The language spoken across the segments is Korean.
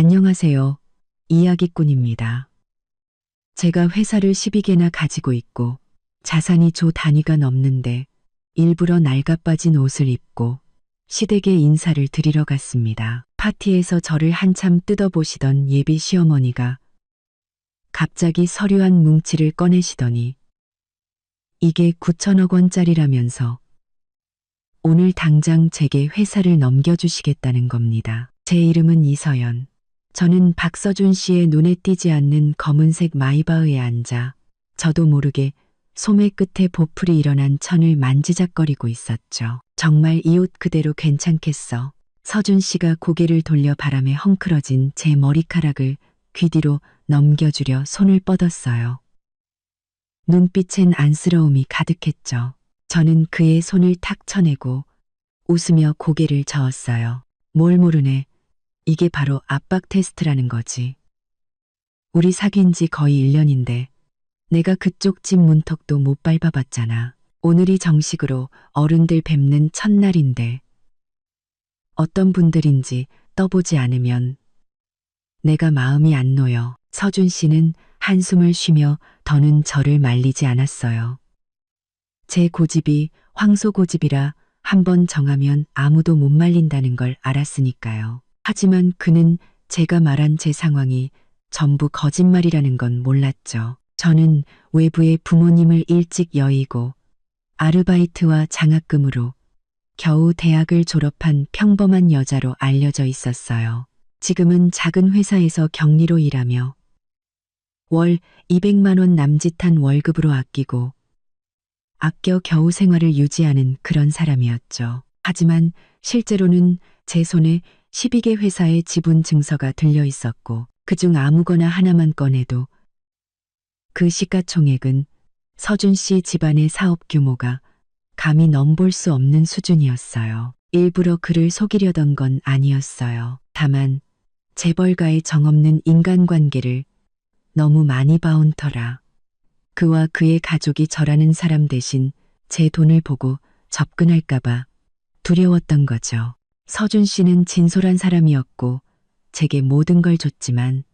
안녕하세요. 이야기꾼입니다. 제가 회사를 12개나 가지고 있고 자산이 조 단위가 넘는데 일부러 낡아빠진 옷을 입고 시댁에 인사를 드리러 갔습니다. 파티에서 저를 한참 뜯어보시던 예비 시어머니가 갑자기 서류 한 뭉치를 꺼내시더니 이게 9천억 원짜리라면서 오늘 당장 제게 회사를 넘겨주시겠다는 겁니다. 제 이름은 이서연. 저는 박서준 씨의 눈에 띄지 않는 검은색 마이바흐에 앉아 저도 모르게 소매 끝에 보풀이 일어난 천을 만지작거리고 있었죠. 정말 이 옷 그대로 괜찮겠어. 서준 씨가 고개를 돌려 바람에 헝클어진 제 머리카락을 귀 뒤로 넘겨주려 손을 뻗었어요. 눈빛엔 안쓰러움이 가득했죠. 저는 그의 손을 탁 쳐내고 웃으며 고개를 저었어요. 뭘 모르네. 이게 바로 압박 테스트라는 거지. 우리 사귄 지 거의 1년인데 내가 그쪽 집 문턱도 못 밟아봤잖아. 오늘이 정식으로 어른들 뵙는 첫날인데 어떤 분들인지 떠보지 않으면 내가 마음이 안 놓여. 서준 씨는 한숨을 쉬며 더는 저를 말리지 않았어요. 제 고집이 황소고집이라 한번 정하면 아무도 못 말린다는 걸 알았으니까요. 하지만 그는 제가 말한 제 상황이 전부 거짓말이라는 건 몰랐죠. 저는 외부에 부모님을 일찍 여의고 아르바이트와 장학금으로 겨우 대학을 졸업한 평범한 여자로 알려져 있었어요. 지금은 작은 회사에서 격리로 일하며 월 200만 원 남짓한 월급으로 아끼고 아껴 겨우 생활을 유지하는 그런 사람이었죠. 하지만 실제로는 제 손에 12개 회사의 지분 증서가 들려 있었고 그중 아무거나 하나만 꺼내도 그 시가총액은 서준 씨 집안의 사업 규모가 감히 넘볼 수 없는 수준이었어요. 일부러 그를 속이려던 건 아니었어요. 다만 재벌가의 정없는 인간관계를 너무 많이 봐온 터라 그와 그의 가족이 저라는 사람 대신 제 돈을 보고 접근할까봐 두려웠던 거죠. 서준 씨는 진솔한 사람이었고 제게 모든 걸 줬지만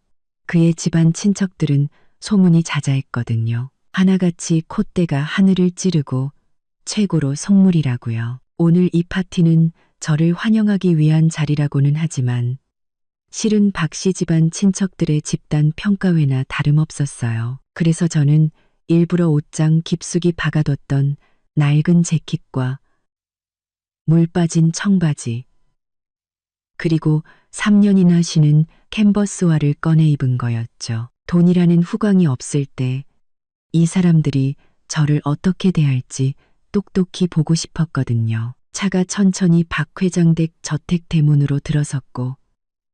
그의 집안 친척들은 소문이 자자했거든요. 하나같이 콧대가 하늘을 찌르고 최고로 속물이라고요. 오늘 이 파티는 저를 환영하기 위한 자리라고는 하지만 실은 박 씨 집안 친척들의 집단 평가회나 다름없었어요. 그래서 저는 일부러 옷장 깊숙이 박아뒀던 낡은 재킷과 물 빠진 청바지 그리고 3년이나 신은 캔버스화를 꺼내 입은 거였죠. 돈이라는 후광이 없을 때 이 사람들이 저를 어떻게 대할지 똑똑히 보고 싶었거든요. 차가 천천히 박 회장 댁 저택 대문으로 들어섰고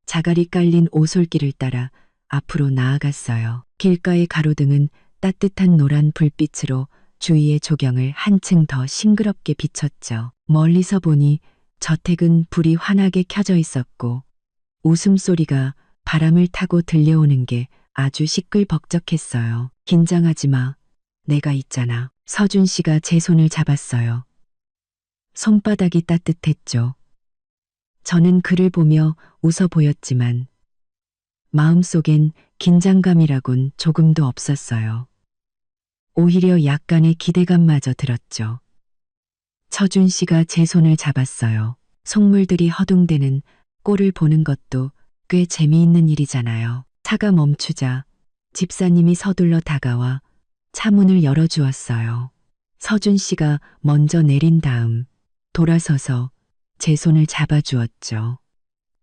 자갈이 깔린 오솔길을 따라 앞으로 나아갔어요. 길가의 가로등은 따뜻한 노란 불빛으로 주위의 조경을 한층 더 싱그럽게 비췄죠. 멀리서 보니 저택은 불이 환하게 켜져 있었고 웃음소리가 바람을 타고 들려오는 게 아주 시끌벅적했어요. 긴장하지 마. 내가 있잖아. 서준 씨가 제 손을 잡았어요. 손바닥이 따뜻했죠. 저는 그를 보며 웃어 보였지만 마음속엔 긴장감이라곤 조금도 없었어요. 오히려 약간의 기대감마저 들었죠. 서준 씨가 제 손을 잡았어요. 속물들이 허둥대는 꼴을 보는 것도 꽤 재미있는 일이잖아요. 차가 멈추자 집사님이 서둘러 다가와 차 문을 열어주었어요. 서준 씨가 먼저 내린 다음 돌아서서 제 손을 잡아주었죠.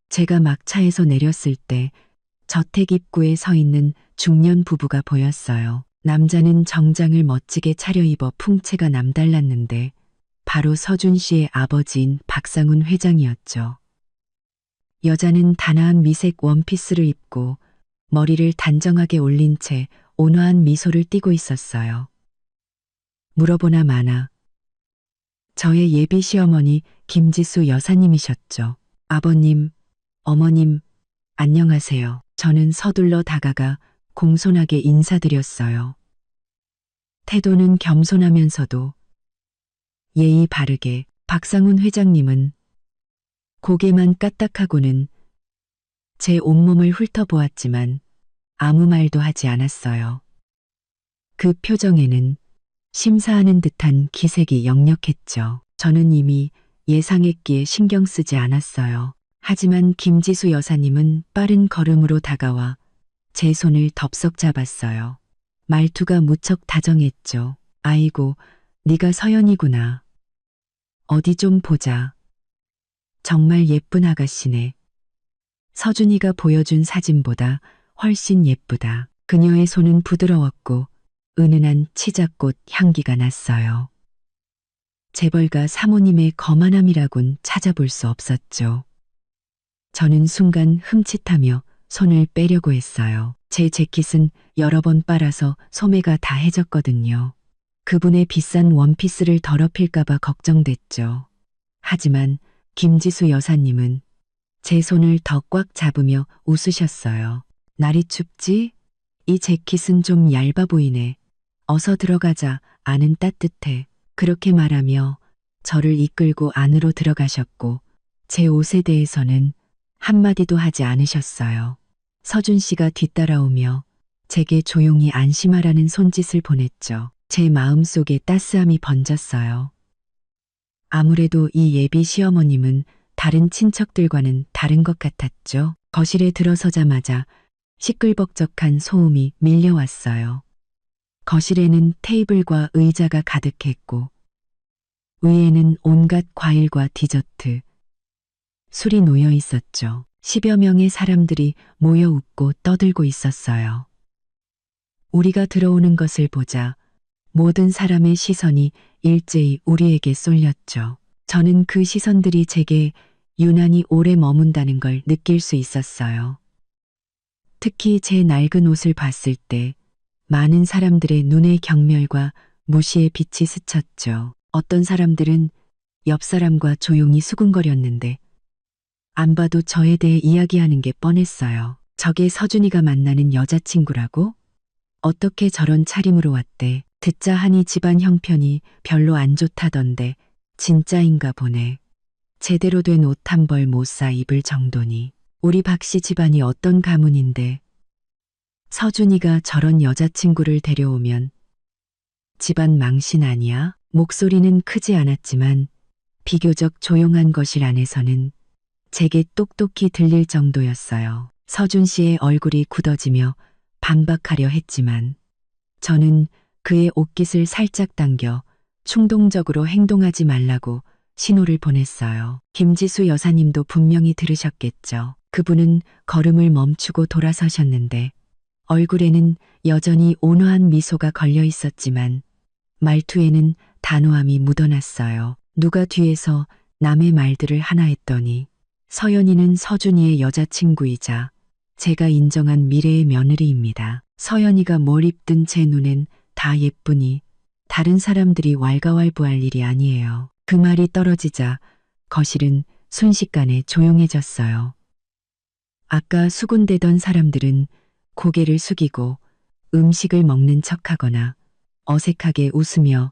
제가 막 차에서 내렸을 때 저택 입구에 서 있는 중년 부부가 보였어요. 남자는 정장을 멋지게 차려입어 풍채가 남달랐는데 바로 서준 씨의 아버지인 박상훈 회장이었죠. 여자는 단아한 미색 원피스를 입고 머리를 단정하게 올린 채 온화한 미소를 띠고 있었어요. 물어보나 마나 저의 예비 시어머니 김지수 여사님이셨죠. 아버님, 어머님, 안녕하세요. 저는 서둘러 다가가 공손하게 인사드렸어요. 태도는 겸손하면서도 예의 바르게. 박상훈 회장님은 고개만 까딱하고는 제 온몸을 훑어보았지만 아무 말도 하지 않았어요. 그 표정에는 심사하는 듯한 기색이 역력했죠. 저는 이미 예상했기에 신경 쓰지 않았어요. 하지만 김지수 여사님은 빠른 걸음으로 다가와 제 손을 덥석 잡았어요. 말투가 무척 다정했죠. 아이고, 네가 서연이구나. 어디 좀 보자. 정말 예쁜 아가씨네. 서준이가 보여준 사진보다 훨씬 예쁘다. 그녀의 손은 부드러웠고 은은한 치자꽃 향기가 났어요. 재벌가 사모님의 거만함이라곤 찾아볼 수 없었죠. 저는 순간 흠칫하며 손을 빼려고 했어요. 제 재킷은 여러 번 빨아서 소매가 다 해졌거든요. 그분의 비싼 원피스를 더럽힐까봐 걱정됐죠. 하지만 김지수 여사님은 제 손을 더 꽉 잡으며 웃으셨어요. 날이 춥지? 이 재킷은 좀 얇아 보이네. 어서 들어가자. 안은 따뜻해. 그렇게 말하며 저를 이끌고 안으로 들어가셨고 제 옷에 대해서는 한마디도 하지 않으셨어요. 서준 씨가 뒤따라오며 제게 조용히 안심하라는 손짓을 보냈죠. 제 마음속에 따스함이 번졌어요. 아무래도 이 예비 시어머님은 다른 친척들과는 다른 것 같았죠. 거실에 들어서자마자 시끌벅적한 소음이 밀려왔어요. 거실에는 테이블과 의자가 가득했고 위에는 온갖 과일과 디저트, 술이 놓여 있었죠. 10여 명의 사람들이 모여 웃고 떠들고 있었어요. 우리가 들어오는 것을 보자 모든 사람의 시선이 일제히 우리에게 쏠렸죠. 저는 그 시선들이 제게 유난히 오래 머문다는 걸 느낄 수 있었어요. 특히 제 낡은 옷을 봤을 때 많은 사람들의 눈에 경멸과 무시의 빛이 스쳤죠. 어떤 사람들은 옆 사람과 조용히 수군거렸는데 안 봐도 저에 대해 이야기하는 게 뻔했어요. 저게 서준이가 만나는 여자친구라고? 어떻게 저런 차림으로 왔대? 듣자 하니 집안 형편이 별로 안 좋다던데 진짜인가 보네. 제대로 된 옷 한 벌 못 사 입을 정도니. 우리 박씨 집안이 어떤 가문인데 서준이가 저런 여자친구를 데려오면 집안 망신 아니야? 목소리는 크지 않았지만 비교적 조용한 거실 안에서는 제게 똑똑히 들릴 정도였어요. 서준 씨의 얼굴이 굳어지며 반박하려 했지만 저는 그의 옷깃을 살짝 당겨 충동적으로 행동하지 말라고 신호를 보냈어요. 김지수 여사님도 분명히 들으셨겠죠. 그분은 걸음을 멈추고 돌아서셨는데 얼굴에는 여전히 온화한 미소가 걸려 있었지만 말투에는 단호함이 묻어났어요. 누가 뒤에서 남의 말들을 하나 했더니 서연이는 서준이의 여자친구이자 제가 인정한 미래의 며느리입니다. 서연이가 뭘 입든 제 눈엔 다 예쁘니 다른 사람들이 왈가왈부할 일이 아니에요. 그 말이 떨어지자 거실은 순식간에 조용해졌어요. 아까 수군대던 사람들은 고개를 숙이고 음식을 먹는 척하거나 어색하게 웃으며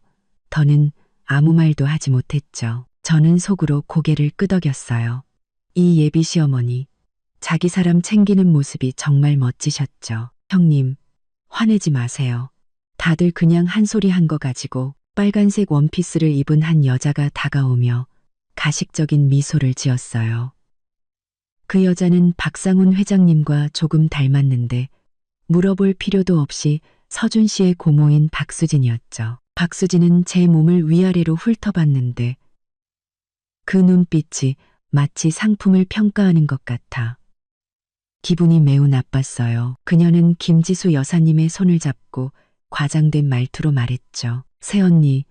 더는 아무 말도 하지 못했죠. 저는 속으로 고개를 끄덕였어요. 이 예비 시어머니, 자기 사람 챙기는 모습이 정말 멋지셨죠. 형님, 화내지 마세요. 다들 그냥 한 소리 한 거 가지고. 빨간색 원피스를 입은 한 여자가 다가오며 가식적인 미소를 지었어요. 그 여자는 박상훈 회장님과 조금 닮았는데 물어볼 필요도 없이 서준 씨의 고모인 박수진이었죠. 박수진은 제 몸을 위아래로 훑어봤는데 그 눈빛이 마치 상품을 평가하는 것 같아 기분이 매우 나빴어요. 그녀는 김지수 여사님의 손을 잡고 과장된 말투로 말했죠. 새언니,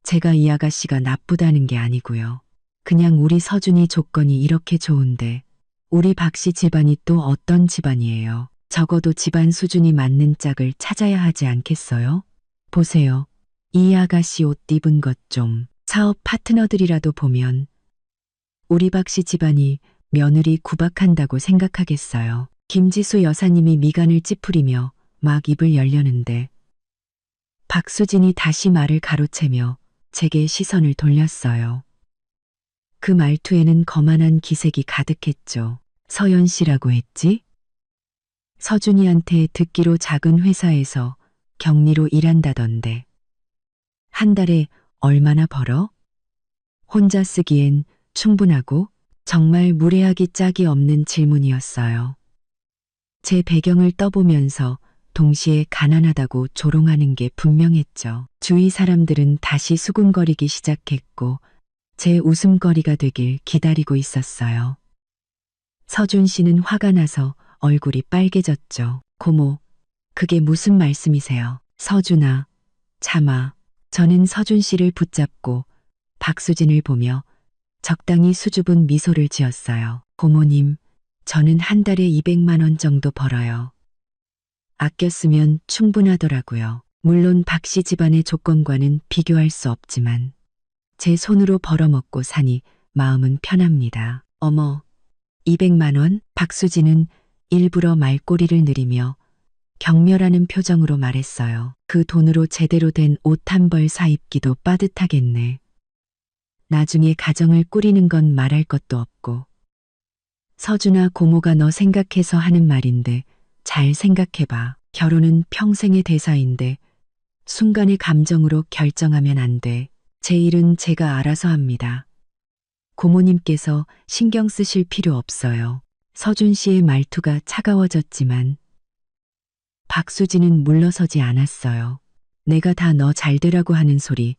제가 이 아가씨가 나쁘다는 게 아니고요. 그냥 우리 서준이 조건이 이렇게 좋은데 우리 박씨 집안이 또 어떤 집안이에요. 적어도 집안 수준이 맞는 짝을 찾아야 하지 않겠어요? 보세요. 이 아가씨 옷 입은 것 좀. 사업 파트너들이라도 보면 우리 박씨 집안이 며느리 구박한다고 생각하겠어요. 김지수 여사님이 미간을 찌푸리며 막 입을 열려는데 박수진이 다시 말을 가로채며 제게 시선을 돌렸어요. 그 말투에는 거만한 기색이 가득했죠. 서연 씨라고 했지? 서준이한테 듣기로 작은 회사에서 격리로 일한다던데. 한 달에 얼마나 벌어? 혼자 쓰기엔 충분하고 정말 무례하기 짝이 없는 질문이었어요. 제 배경을 떠보면서 동시에 가난하다고 조롱하는 게 분명했죠. 주위 사람들은 다시 수군거리기 시작했고 제 웃음거리가 되길 기다리고 있었어요. 서준 씨는 화가 나서 얼굴이 빨개졌죠. 고모, 그게 무슨 말씀이세요? 서준아, 참아. 저는 서준 씨를 붙잡고 박수진을 보며 적당히 수줍은 미소를 지었어요. 고모님, 저는 한 달에 200만 원 정도 벌어요. 아껴 쓰면 충분하더라고요. 물론 박 씨 집안의 조건과는 비교할 수 없지만 제 손으로 벌어먹고 사니 마음은 편합니다. 어머, 200만 원? 박수진은 일부러 말꼬리를 내리며 경멸하는 표정으로 말했어요. 그 돈으로 제대로 된 옷 한 벌 사입기도 빠듯하겠네. 나중에 가정을 꾸리는 건 말할 것도 없고. 서준아, 고모가 너 생각해서 하는 말인데 잘 생각해봐. 결혼은 평생의 대사인데 순간의 감정으로 결정하면 안 돼. 제 일은 제가 알아서 합니다. 고모님께서 신경 쓰실 필요 없어요. 서준 씨의 말투가 차가워졌지만 박수진은 물러서지 않았어요. 내가 다 너 잘되라고 하는 소리.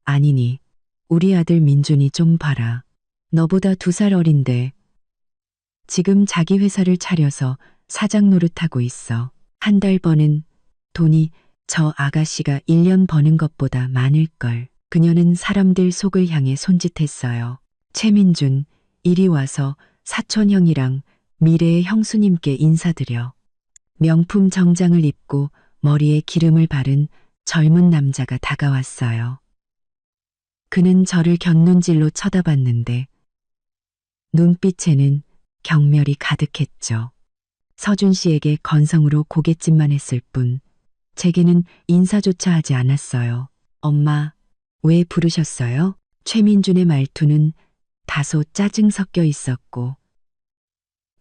아니니, 우리 아들 민준이 좀 봐라. 너보다 2살 어린데 지금 자기 회사를 차려서 사장 노릇하고 있어. 한 달 버는 돈이 저 아가씨가 1년 버는 것보다 많을걸. 그녀는 사람들 속을 향해 손짓했어요. 최민준, 이리 와서 사촌 형이랑 미래의 형수님께 인사드려. 명품 정장을 입고 머리에 기름을 바른 젊은 남자가 다가왔어요. 그는 저를 곁눈질로 쳐다봤는데 눈빛에는 경멸이 가득했죠. 서준 씨에게 건성으로 고갯짓만 했을 뿐 제게는 인사조차 하지 않았어요. 엄마, 왜 부르셨어요? 최민준의 말투는 다소 짜증 섞여 있었고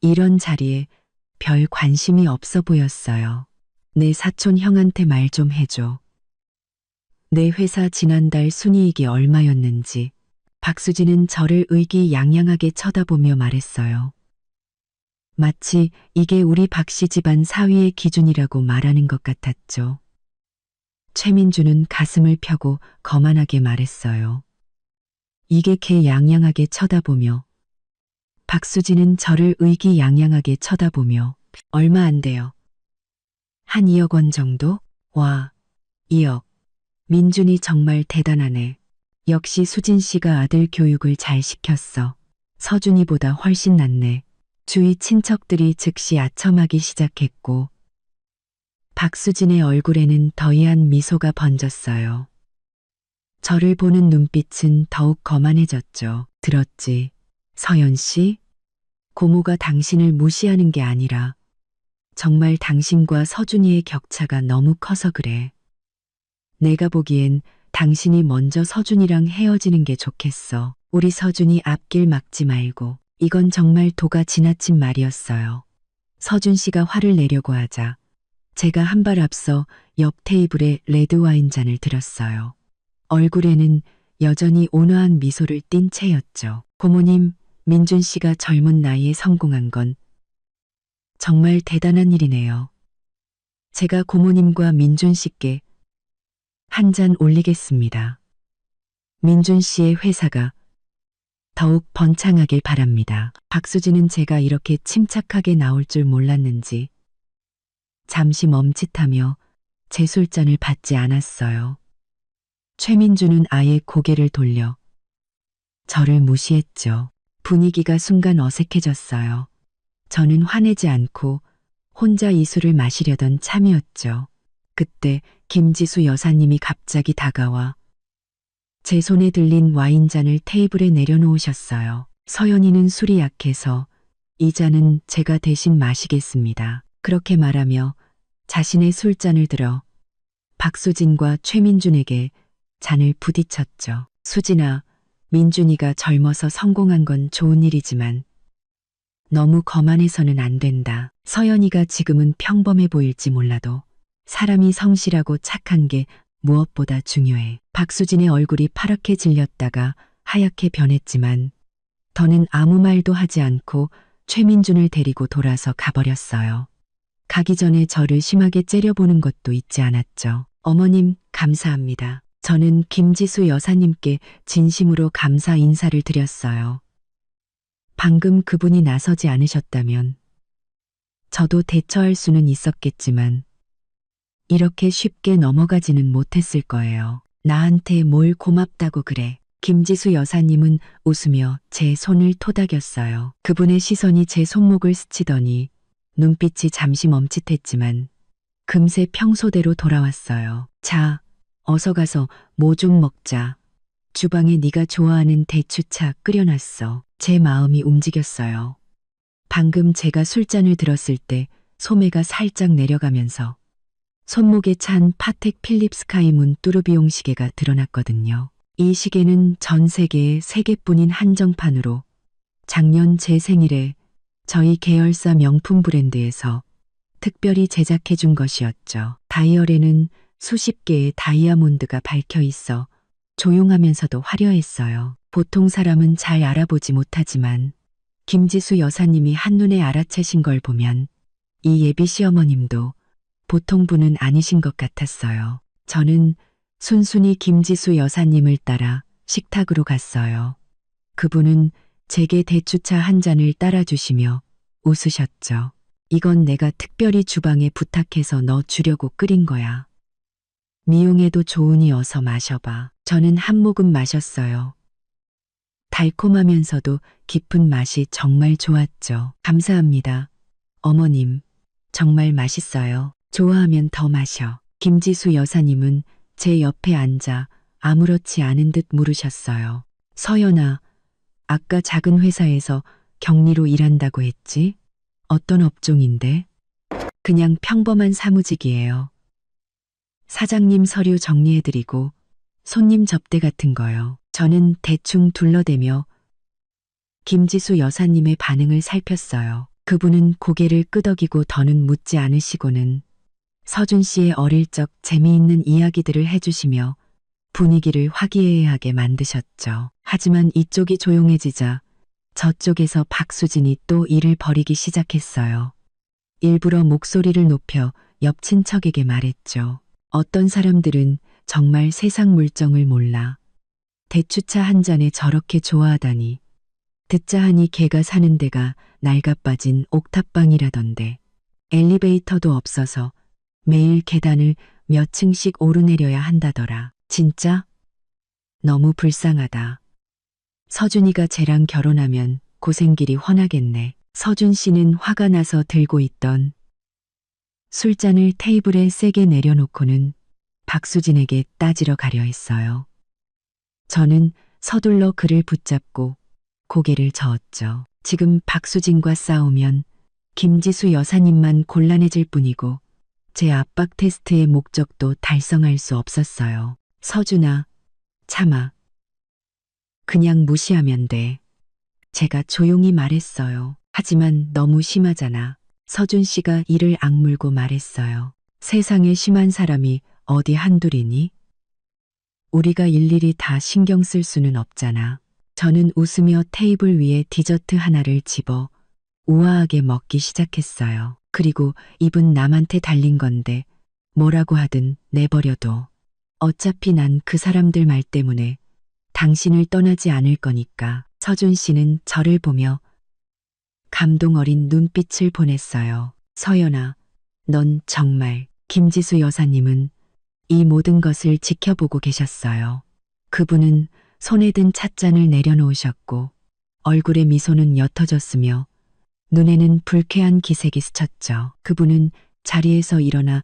이런 자리에 별 관심이 없어 보였어요. 내 사촌 형한테 말 좀 해줘. 내 회사 지난달 순이익이 얼마였는지. 박수진은 저를 의기양양하게 쳐다보며 말했어요. 마치 이게 우리 박씨 집안 사위의 기준이라고 말하는 것 같았죠. 최민주는 가슴을 펴고 거만하게 말했어요. 이게 걔 양양하게 쳐다보며 박수진은 저를 의기양양하게 쳐다보며 얼마 안 돼요. 한 2억 원 정도? 와, 2억. 민준이 정말 대단하네. 역시 수진 씨가 아들 교육을 잘 시켰어. 서준이보다 훨씬 낫네. 주위 친척들이 즉시 아첨하기 시작했고 박수진의 얼굴에는 더이한 미소가 번졌어요. 저를 보는 눈빛은 더욱 거만해졌죠. 들었지, 서연 씨? 고모가 당신을 무시하는 게 아니라 정말 당신과 서준이의 격차가 너무 커서 그래. 내가 보기엔 당신이 먼저 서준이랑 헤어지는 게 좋겠어. 우리 서준이 앞길 막지 말고. 이건 정말 도가 지나친 말이었어요. 서준 씨가 화를 내려고 하자 제가 한 발 앞서 옆 테이블에 레드와인 잔을 들었어요. 얼굴에는 여전히 온화한 미소를 띤 채였죠. 고모님, 민준 씨가 젊은 나이에 성공한 건 정말 대단한 일이네요. 제가 고모님과 민준 씨께 한 잔 올리겠습니다. 민준 씨의 회사가 더욱 번창하길 바랍니다. 박수진은 제가 이렇게 침착하게 나올 줄 몰랐는지 잠시 멈칫하며 제 술잔을 받지 않았어요. 최민주는 아예 고개를 돌려 저를 무시했죠. 분위기가 순간 어색해졌어요. 저는 화내지 않고 혼자 이 술을 마시려던 참이었죠. 그때 김지수 여사님이 갑자기 다가와 제 손에 들린 와인잔을 테이블에 내려놓으셨어요. 서연이는 술이 약해서 이 잔은 제가 대신 마시겠습니다. 그렇게 말하며 자신의 술잔을 들어 박수진과 최민준에게 잔을 부딪혔죠. 수진아, 민준이가 젊어서 성공한 건 좋은 일이지만 너무 거만해서는 안 된다. 서연이가 지금은 평범해 보일지 몰라도 사람이 성실하고 착한 게 무엇보다 중요해. 박수진의 얼굴이 파랗게 질렸다가 하얗게 변했지만 더는 아무 말도 하지 않고 최민준을 데리고 돌아서 가버렸어요. 가기 전에 저를 심하게 째려보는 것도 잊지 않았죠. 어머님, 감사합니다. 저는 김지수 여사님께 진심으로 감사 인사를 드렸어요. 방금 그분이 나서지 않으셨다면 저도 대처할 수는 있었겠지만 이렇게 쉽게 넘어가지는 못했을 거예요. 나한테 뭘 고맙다고 그래. 김지수 여사님은 웃으며 제 손을 토닥였어요. 그분의 시선이 제 손목을 스치더니 눈빛이 잠시 멈칫했지만 금세 평소대로 돌아왔어요. 자, 어서 가서 뭐 좀 먹자. 주방에 네가 좋아하는 대추차 끓여놨어. 제 마음이 움직였어요. 방금 제가 술잔을 들었을 때 소매가 살짝 내려가면서 손목에 찬 파텍 필립스 스카이문 뚜르비용 시계가 드러났거든요. 이 시계는 전 세계에 3개뿐인 한정판으로 작년 제 생일에 저희 계열사 명품 브랜드에서 특별히 제작해 준 것이었죠. 다이얼에는 수십 개의 다이아몬드가 박혀 있어 조용하면서도 화려했어요. 보통 사람은 잘 알아보지 못하지만 김지수 여사님이 한눈에 알아채신 걸 보면 이 예비 시어머님도 보통 분은 아니신 것 같았어요. 저는 순순히 김지수 여사님을 따라 식탁으로 갔어요. 그분은 제게 대추차 한 잔을 따라주시며 웃으셨죠. 이건 내가 특별히 주방에 부탁해서 너 주려고 끓인 거야. 미용에도 좋으니 어서 마셔봐. 저는 한 모금 마셨어요. 달콤하면서도 깊은 맛이 정말 좋았죠. 감사합니다. 어머님, 정말 맛있어요. 좋아하면 더 마셔. 김지수 여사님은 제 옆에 앉아 아무렇지 않은 듯 물으셨어요. 서연아, 아까 작은 회사에서 격리로 일한다고 했지? 어떤 업종인데? 그냥 평범한 사무직이에요. 사장님 서류 정리해드리고 손님 접대 같은 거요. 저는 대충 둘러대며 김지수 여사님의 반응을 살폈어요. 그분은 고개를 끄덕이고 더는 묻지 않으시고는 서준 씨의 어릴 적 재미있는 이야기들을 해주시며 분위기를 화기애애하게 만드셨죠. 하지만 이쪽이 조용해지자 저쪽에서 박수진이 또 일을 벌이기 시작했어요. 일부러 목소리를 높여 옆 친척에게 말했죠. 어떤 사람들은 정말 세상 물정을 몰라. 대추차 한 잔에 저렇게 좋아하다니. 듣자 하니 걔가 사는 데가 낡아빠진 옥탑방이라던데. 엘리베이터도 없어서 매일 계단을 몇 층씩 오르내려야 한다더라. 진짜? 너무 불쌍하다. 서준이가 쟤랑 결혼하면 고생길이 훤하겠네. 서준 씨는 화가 나서 들고 있던 술잔을 테이블에 세게 내려놓고는 박수진에게 따지러 가려 했어요. 저는 서둘러 그를 붙잡고 고개를 저었죠. 지금 박수진과 싸우면 김지수 여사님만 곤란해질 뿐이고 제 압박 테스트의 목적도 달성할 수 없었어요. 서준아, 참아. 그냥 무시하면 돼. 제가 조용히 말했어요. 하지만 너무 심하잖아. 서준 씨가 이를 악물고 말했어요. 세상에 심한 사람이 어디 한둘이니? 우리가 일일이 다 신경 쓸 수는 없잖아. 저는 웃으며 테이블 위에 디저트 하나를 집어 우아하게 먹기 시작했어요. 그리고 입은 남한테 달린 건데 뭐라고 하든 내버려둬. 어차피 난 그 사람들 말 때문에 당신을 떠나지 않을 거니까. 서준 씨는 저를 보며 감동 어린 눈빛을 보냈어요. 서연아, 넌 정말. 김지수 여사님은 이 모든 것을 지켜보고 계셨어요. 그분은 손에 든 찻잔을 내려놓으셨고 얼굴의 미소는 옅어졌으며 눈에는 불쾌한 기색이 스쳤죠. 그분은 자리에서 일어나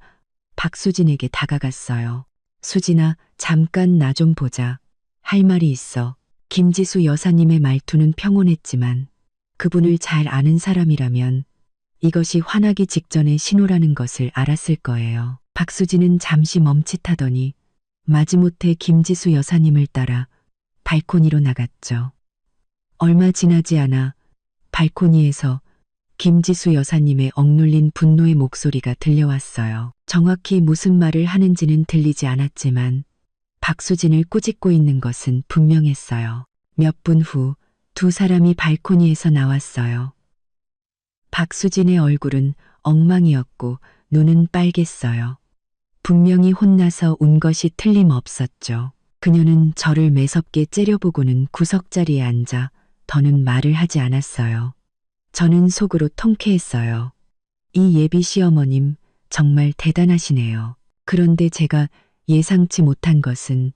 박수진에게 다가갔어요. 수진아, 잠깐 나 좀 보자. 할 말이 있어. 김지수 여사님의 말투는 평온했지만 그분을 잘 아는 사람이라면 이것이 화나기 직전의 신호라는 것을 알았을 거예요. 박수진은 잠시 멈칫하더니 마지못해 김지수 여사님을 따라 발코니로 나갔죠. 얼마 지나지 않아 발코니에서 김지수 여사님의 억눌린 분노의 목소리가 들려왔어요. 정확히 무슨 말을 하는지는 들리지 않았지만 박수진을 꾸짖고 있는 것은 분명했어요. 몇 분 후 두 사람이 발코니에서 나왔어요. 박수진의 얼굴은 엉망이었고 눈은 빨갰어요. 분명히 혼나서 운 것이 틀림없었죠. 그녀는 저를 매섭게 째려보고는 구석자리에 앉아 더는 말을 하지 않았어요. 저는 속으로 통쾌했어요. 이 예비 시어머님 정말 대단하시네요. 그런데 제가 예상치 못한 것은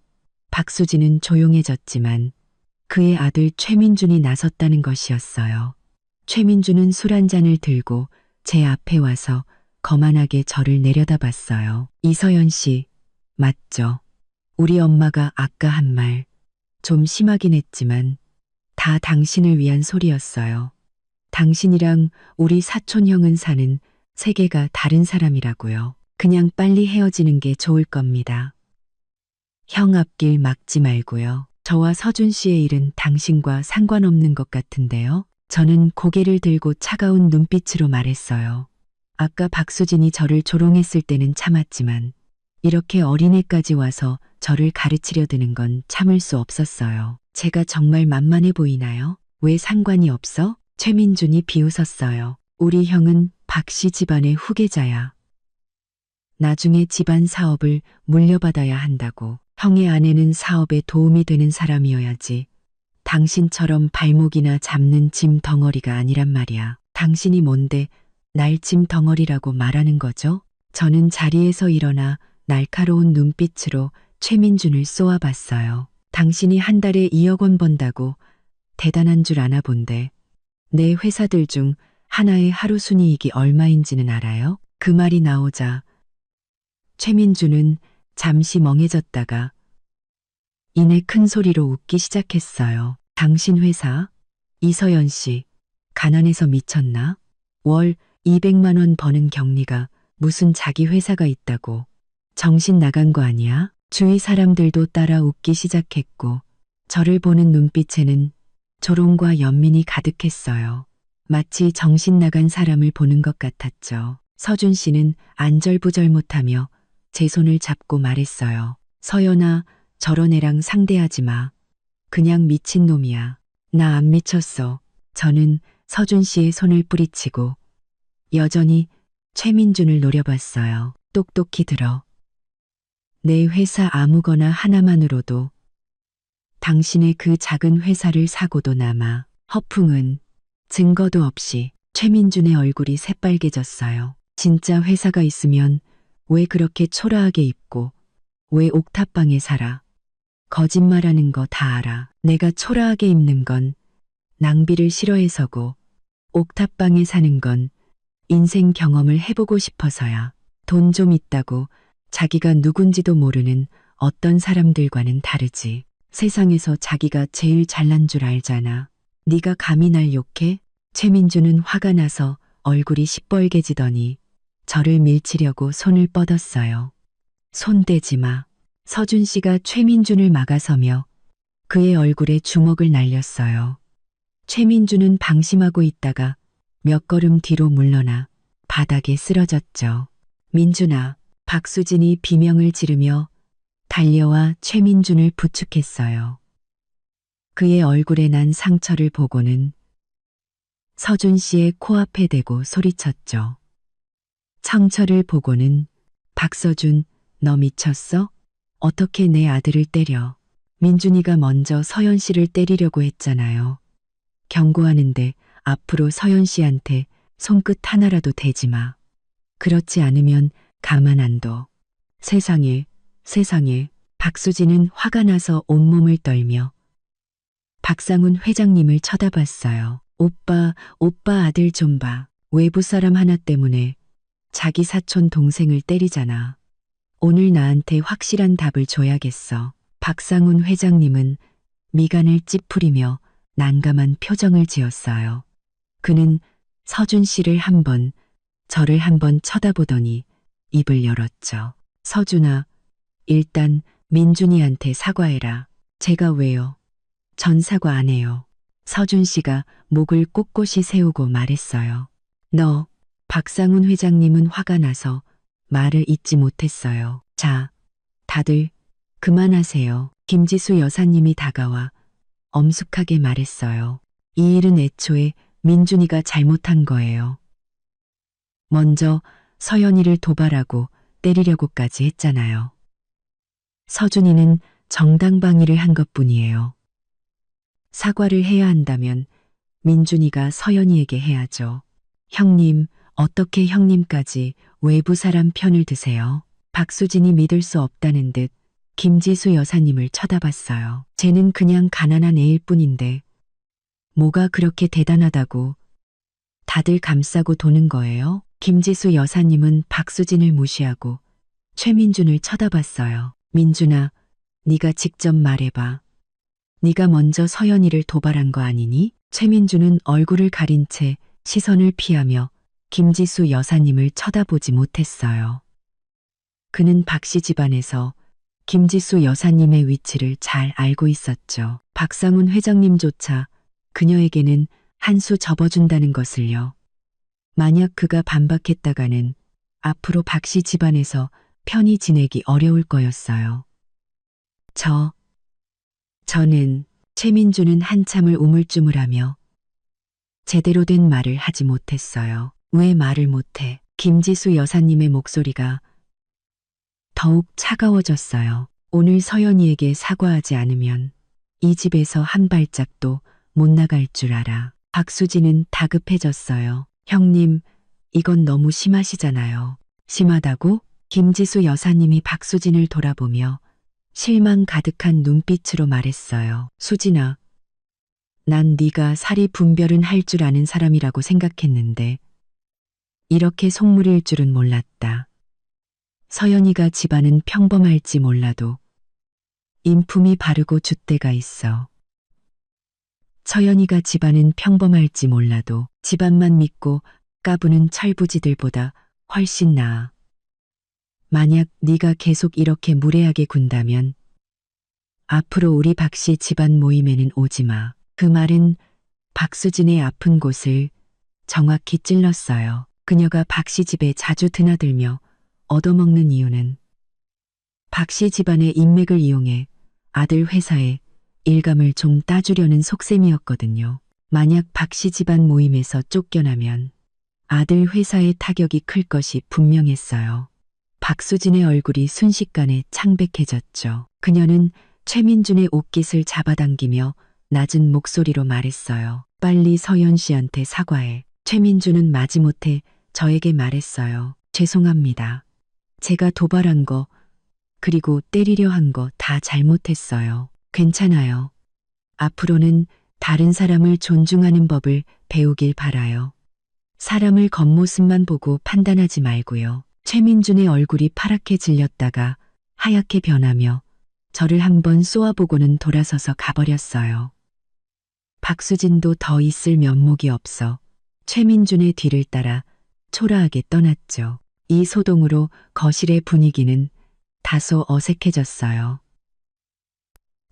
박수진은 조용해졌지만 그의 아들 최민준이 나섰다는 것이었어요. 최민준은 술 한 잔을 들고 제 앞에 와서 거만하게 저를 내려다봤어요. 이서연 씨, 맞죠? 우리 엄마가 아까 한 말 좀 심하긴 했지만 다 당신을 위한 소리였어요. 당신이랑 우리 사촌 형은 사는 세계가 다른 사람이라고요. 그냥 빨리 헤어지는 게 좋을 겁니다. 형 앞길 막지 말고요. 저와 서준 씨의 일은 당신과 상관없는 것 같은데요. 저는 고개를 들고 차가운 눈빛으로 말했어요. 아까 박수진이 저를 조롱했을 때는 참았지만 이렇게 어린애까지 와서 저를 가르치려 드는 건 참을 수 없었어요. 제가 정말 만만해 보이나요? 왜 상관이 없어? 최민준이 비웃었어요. 우리 형은 박씨 집안의 후계자야. 나중에 집안 사업을 물려받아야 한다고. 형의 아내는 사업에 도움이 되는 사람이어야지. 당신처럼 발목이나 잡는 짐 덩어리가 아니란 말이야. 당신이 뭔데 날 짐 덩어리라고 말하는 거죠? 저는 자리에서 일어나 날카로운 눈빛으로 최민준을 쏘아봤어요. 당신이 한 달에 2억 원 번다고 대단한 줄 아나 본데 내 회사들 중 하나의 하루 순이익이 얼마인지는 알아요? 그 말이 나오자 최민준은 잠시 멍해졌다가 이내 큰 소리로 웃기 시작했어요. 당신 회사? 이서연 씨, 가난해서 미쳤나? 월 200만 원 버는 경리가 무슨 자기 회사가 있다고. 정신 나간 거 아니야? 주위 사람들도 따라 웃기 시작했고 저를 보는 눈빛에는 조롱과 연민이 가득했어요. 마치 정신 나간 사람을 보는 것 같았죠. 서준 씨는 안절부절 못하며 제 손을 잡고 말했어요. 서연아, 저런 애랑 상대하지 마. 그냥 미친놈이야. 나 안 미쳤어. 저는 서준 씨의 손을 뿌리치고 여전히 최민준을 노려봤어요. 똑똑히 들어. 내 회사 아무거나 하나만으로도 당신의 그 작은 회사를 사고도 남아. 허풍은 증거도 없이. 최민준의 얼굴이 새빨개졌어요. 진짜 회사가 있으면 왜 그렇게 초라하게 입고 왜 옥탑방에 살아? 거짓말하는 거 다 알아. 내가 초라하게 입는 건 낭비를 싫어해서고 옥탑방에 사는 건 인생 경험을 해보고 싶어서야. 돈 좀 있다고 자기가 누군지도 모르는 어떤 사람들과는 다르지. 세상에서 자기가 제일 잘난 줄 알잖아. 네가 감히 날 욕해? 최민주는 화가 나서 얼굴이 시뻘개지더니 저를 밀치려고 손을 뻗었어요. 손 떼지 마. 서준 씨가 최민준을 막아서며 그의 얼굴에 주먹을 날렸어요. 최민준은 방심하고 있다가 몇 걸음 뒤로 물러나 바닥에 쓰러졌죠. 민준아, 박수진이 비명을 지르며 달려와 최민준을 부축했어요. 그의 얼굴에 난 상처를 보고는 서준 씨의 코앞에 대고 소리쳤죠. 상처를 보고는 박서준, 너 미쳤어? 어떻게 내 아들을 때려? 민준이가 먼저 서연 씨를 때리려고 했잖아요. 경고하는데 앞으로 서연 씨한테 손끝 하나라도 대지 마. 그렇지 않으면 가만 안 둬. 세상에, 세상에. 박수진은 화가 나서 온몸을 떨며 박상훈 회장님을 쳐다봤어요. 오빠 아들 좀 봐. 외부 사람 하나 때문에 자기 사촌 동생을 때리잖아. 오늘 나한테 확실한 답을 줘야겠어. 박상훈 회장님은 미간을 찌푸리며 난감한 표정을 지었어요. 그는 서준 씨를 한 번, 저를 한 번 쳐다보더니 입을 열었죠. 서준아, 일단 민준이한테 사과해라. 제가 왜요? 전 사과 안 해요. 서준 씨가 목을 꼿꼿이 세우고 말했어요. 너, 박상훈 회장님은 화가 나서 말을 잇지 못했어요. 자, 다들 그만하세요. 김지수 여사님이 다가와 엄숙하게 말했어요. 이 일은 애초에 민준이가 잘못한 거예요. 먼저 서연이를 도발하고 때리려고까지 했잖아요. 서준이는 정당방위를 한 것뿐이에요. 사과를 해야 한다면 민준이가 서연이에게 해야죠. 형님, 어떻게 형님까지 외부 사람 편을 드세요? 박수진이 믿을 수 없다는 듯 김지수 여사님을 쳐다봤어요. 쟤는 그냥 가난한 애일 뿐인데 뭐가 그렇게 대단하다고 다들 감싸고 도는 거예요? 김지수 여사님은 박수진을 무시하고 최민준을 쳐다봤어요. 민준아, 네가 직접 말해봐. 네가 먼저 서연이를 도발한 거 아니니? 최민준은 얼굴을 가린 채 시선을 피하며 김지수 여사님을 쳐다보지 못했어요. 그는 박씨 집안에서 김지수 여사님의 위치를 잘 알고 있었죠. 박상훈 회장님조차 그녀에게는 한 수 접어준다는 것을요. 만약 그가 반박했다가는 앞으로 박씨 집안에서 편히 지내기 어려울 거였어요. 저는 최민주는 한참을 우물쭈물하며 제대로 된 말을 하지 못했어요. 왜 말을 못해? 김지수 여사님의 목소리가 더욱 차가워졌어요. 오늘 서연이에게 사과하지 않으면 이 집에서 한 발짝도 못 나갈 줄 알아. 박수진은 다급해졌어요. 형님, 이건 너무 심하시잖아요. 심하다고? 김지수 여사님이 박수진을 돌아보며 실망 가득한 눈빛으로 말했어요. 수진아, 난 네가 사리 분별은 할 줄 아는 사람이라고 생각했는데 이렇게 속물일 줄은 몰랐다. 서연이가 집안은 평범할지 몰라도 인품이 바르고 줏대가 있어. 서연이가 집안은 평범할지 몰라도 집안만 믿고 까부는 철부지들보다 훨씬 나아. 만약 네가 계속 이렇게 무례하게 군다면 앞으로 우리 박씨 집안 모임에는 오지 마. 그 말은 박수진의 아픈 곳을 정확히 찔렀어요. 그녀가 박씨 집에 자주 드나들며 얻어먹는 이유는 박씨 집안의 인맥을 이용해 아들 회사에 일감을 좀 따주려는 속셈이었거든요. 만약 박씨 집안 모임에서 쫓겨나면 아들 회사의 타격이 클 것이 분명했어요. 박수진의 얼굴이 순식간에 창백해졌죠. 그녀는 최민준의 옷깃을 잡아당기며 낮은 목소리로 말했어요. 빨리 서연 씨한테 사과해. 최민준은 마지못해 저에게 말했어요. 죄송합니다. 제가 도발한 거 그리고 때리려 한 거 다 잘못했어요. 괜찮아요. 앞으로는 다른 사람을 존중하는 법을 배우길 바라요. 사람을 겉모습만 보고 판단하지 말고요. 최민준의 얼굴이 파랗게 질렸다가 하얗게 변하며 저를 한번 쏘아보고는 돌아서서 가버렸어요. 박수진도 더 있을 면목이 없어 최민준의 뒤를 따라 초라하게 떠났죠. 이 소동으로 거실의 분위기는 다소 어색해졌어요.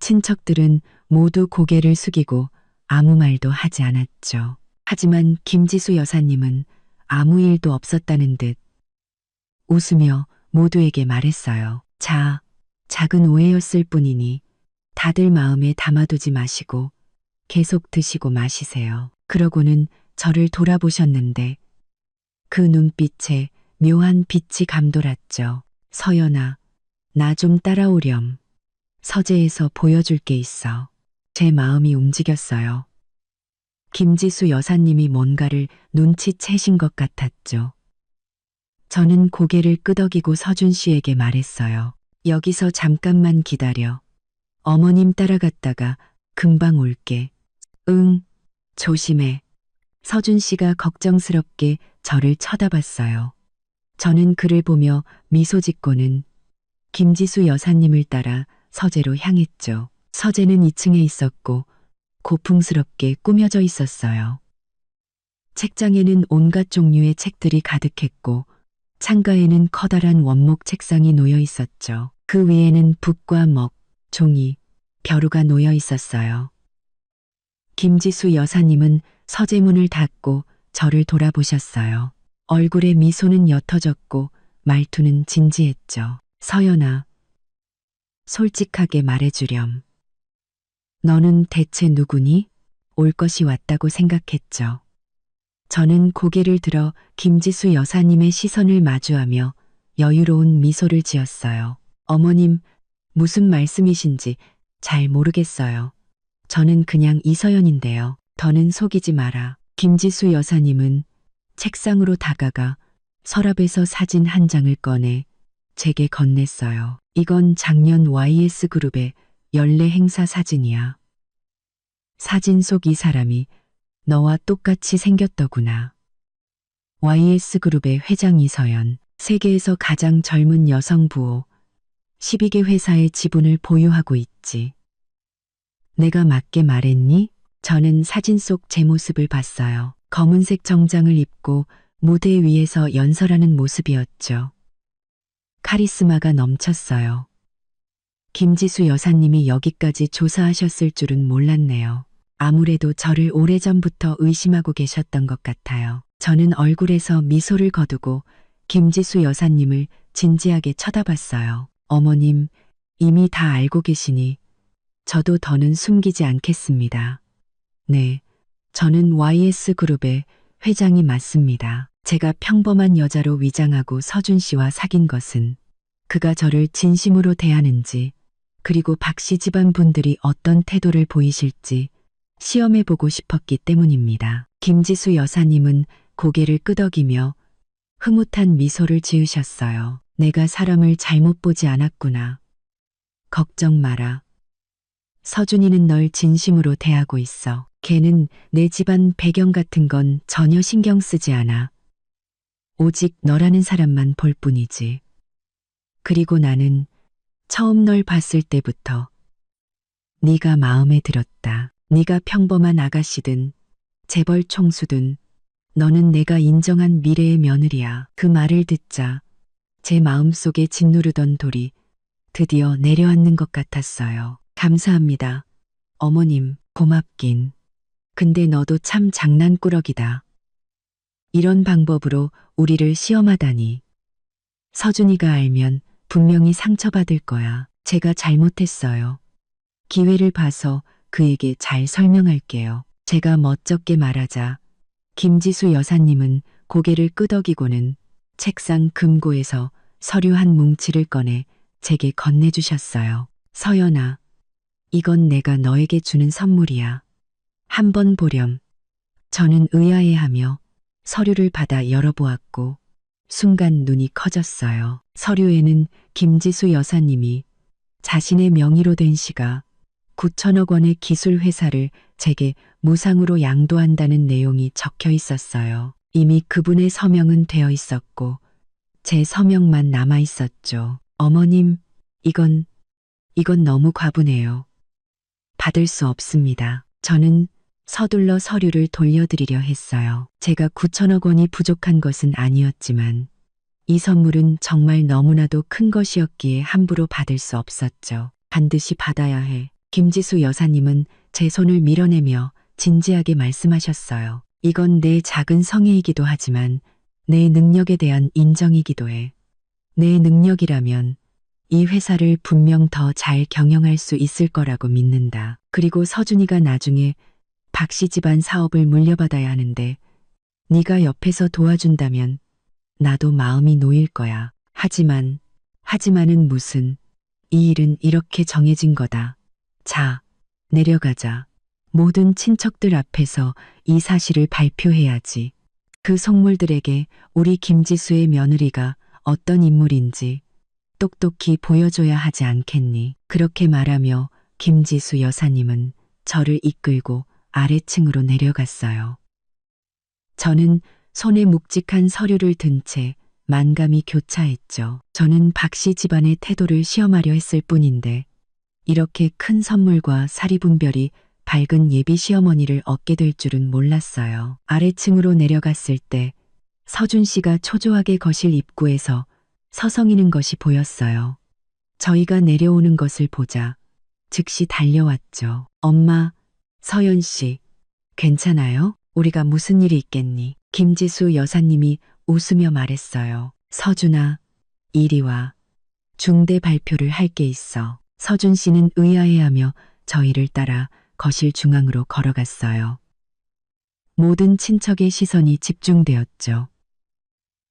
친척들은 모두 고개를 숙이고 아무 말도 하지 않았죠. 하지만 김지수 여사님은 아무 일도 없었다는 듯 웃으며 모두에게 말했어요. 자, 작은 오해였을 뿐이니 다들 마음에 담아두지 마시고 계속 드시고 마시세요. 그러고는 저를 돌아보셨는데 그 눈빛에 묘한 빛이 감돌았죠. 서연아, 나 좀 따라오렴. 서재에서 보여줄 게 있어. 제 마음이 움직였어요. 김지수 여사님이 뭔가를 눈치채신 것 같았죠. 저는 고개를 끄덕이고 서준 씨에게 말했어요. 여기서 잠깐만 기다려. 어머님 따라갔다가 금방 올게. 응, 조심해. 서준 씨가 걱정스럽게 저를 쳐다봤어요. 저는 그를 보며 미소 짓고는 김지수 여사님을 따라 서재로 향했죠. 서재는 2층에 있었고 고풍스럽게 꾸며져 있었어요. 책장에는 온갖 종류의 책들이 가득했고 창가에는 커다란 원목 책상이 놓여 있었죠. 그 위에는 붓과 먹, 종이, 벼루가 놓여 있었어요. 김지수 여사님은 서재문을 닫고 저를 돌아보셨어요. 얼굴에 미소는 옅어졌고 말투는 진지했죠. 서연아, 솔직하게 말해주렴. 너는 대체 누구니? 올 것이 왔다고 생각했죠. 저는 고개를 들어 김지수 여사님의 시선을 마주하며 여유로운 미소를 지었어요. 어머님, 무슨 말씀이신지 잘 모르겠어요. 저는 그냥 이서연인데요. 더는 속이지 마라. 김지수 여사님은 책상으로 다가가 서랍에서 사진 한 장을 꺼내 제게 건넸어요. 이건 작년 YS그룹의 연례 행사 사진이야. 사진 속 이 사람이 너와 똑같이 생겼더구나. YS그룹의 회장 이서연, 세계에서 가장 젊은 여성 부호, 12개 회사의 지분을 보유하고 있지. 내가 맞게 말했니? 저는 사진 속 제 모습을 봤어요. 검은색 정장을 입고 무대 위에서 연설하는 모습이었죠. 카리스마가 넘쳤어요. 김지수 여사님이 여기까지 조사하셨을 줄은 몰랐네요. 아무래도 저를 오래전부터 의심하고 계셨던 것 같아요. 저는 얼굴에서 미소를 거두고 김지수 여사님을 진지하게 쳐다봤어요. 어머님, 이미 다 알고 계시니 저도 더는 숨기지 않겠습니다. 네, 저는 YS그룹의 회장이 맞습니다. 제가 평범한 여자로 위장하고 서준 씨와 사귄 것은 그가 저를 진심으로 대하는지, 그리고 박 씨 집안 분들이 어떤 태도를 보이실지 시험해보고 싶었기 때문입니다. 김지수 여사님은 고개를 끄덕이며 흐뭇한 미소를 지으셨어요. 내가 사람을 잘못 보지 않았구나. 걱정 마라. 서준이는 널 진심으로 대하고 있어. 걔는 내 집안 배경 같은 건 전혀 신경 쓰지 않아. 오직 너라는 사람만 볼 뿐이지. 그리고 나는 처음 널 봤을 때부터 네가 마음에 들었다. 네가 평범한 아가씨든 재벌 총수든 너는 내가 인정한 미래의 며느리야. 그 말을 듣자 제 마음속에 짓누르던 돌이 드디어 내려앉는 것 같았어요. 감사합니다. 어머님, 고맙긴. 근데 너도 참 장난꾸러기다. 이런 방법으로 우리를 시험하다니. 서준이가 알면 분명히 상처받을 거야. 제가 잘못했어요. 기회를 봐서 그에게 잘 설명할게요. 제가 멋쩍게 말하자 김지수 여사님은 고개를 끄덕이고는 책상 금고에서 서류 한 뭉치를 꺼내 제게 건네주셨어요. 서연아, 이건 내가 너에게 주는 선물이야. 한번 보렴. 저는 의아해하며 서류를 받아 열어보았고 순간 눈이 커졌어요. 서류에는 김지수 여사님이 자신의 명의로 된 시가 9천억 원의 기술 회사를 제게 무상으로 양도한다는 내용이 적혀 있었어요. 이미 그분의 서명은 되어 있었고 제 서명만 남아 있었죠. 어머님, 이건 너무 과분해요. 받을 수 없습니다. 저는 서둘러 서류를 돌려드리려 했어요. 제가 9천억 원이 부족한 것은 아니었지만 이 선물은 정말 너무나도 큰 것이었기에 함부로 받을 수 없었죠. 반드시 받아야 해. 김지수 여사님은 제 손을 밀어내며 진지하게 말씀하셨어요. 이건 내 작은 성의이기도 하지만 내 능력에 대한 인정이기도 해. 내 능력이라면 이 회사를 분명 더 잘 경영할 수 있을 거라고 믿는다. 그리고 서준이가 나중에 박 씨 집안 사업을 물려받아야 하는데 네가 옆에서 도와준다면 나도 마음이 놓일 거야. 하지만은 무슨, 이 일은 이렇게 정해진 거다. 자, 내려가자. 모든 친척들 앞에서 이 사실을 발표해야지. 그 속물들에게 우리 김지수의 며느리가 어떤 인물인지 똑똑히 보여줘야 하지 않겠니? 그렇게 말하며 김지수 여사님은 저를 이끌고 아래층으로 내려갔어요. 저는 손에 묵직한 서류를 든 채 만감이 교차했죠. 저는 박 씨 집안의 태도를 시험하려 했을 뿐인데 이렇게 큰 선물과 사리분별이 밝은 예비 시어머니를 얻게 될 줄은 몰랐어요. 아래층으로 내려갔을 때 서준 씨가 초조하게 거실 입구에서 서성이는 것이 보였어요. 저희가 내려오는 것을 보자 즉시 달려왔죠. 엄마, 서연 씨, 괜찮아요? 우리가 무슨 일이 있겠니? 김지수 여사님이 웃으며 말했어요. 서준아, 이리 와. 중대 발표를 할 게 있어. 서준 씨는 의아해하며 저희를 따라 거실 중앙으로 걸어갔어요. 모든 친척의 시선이 집중되었죠.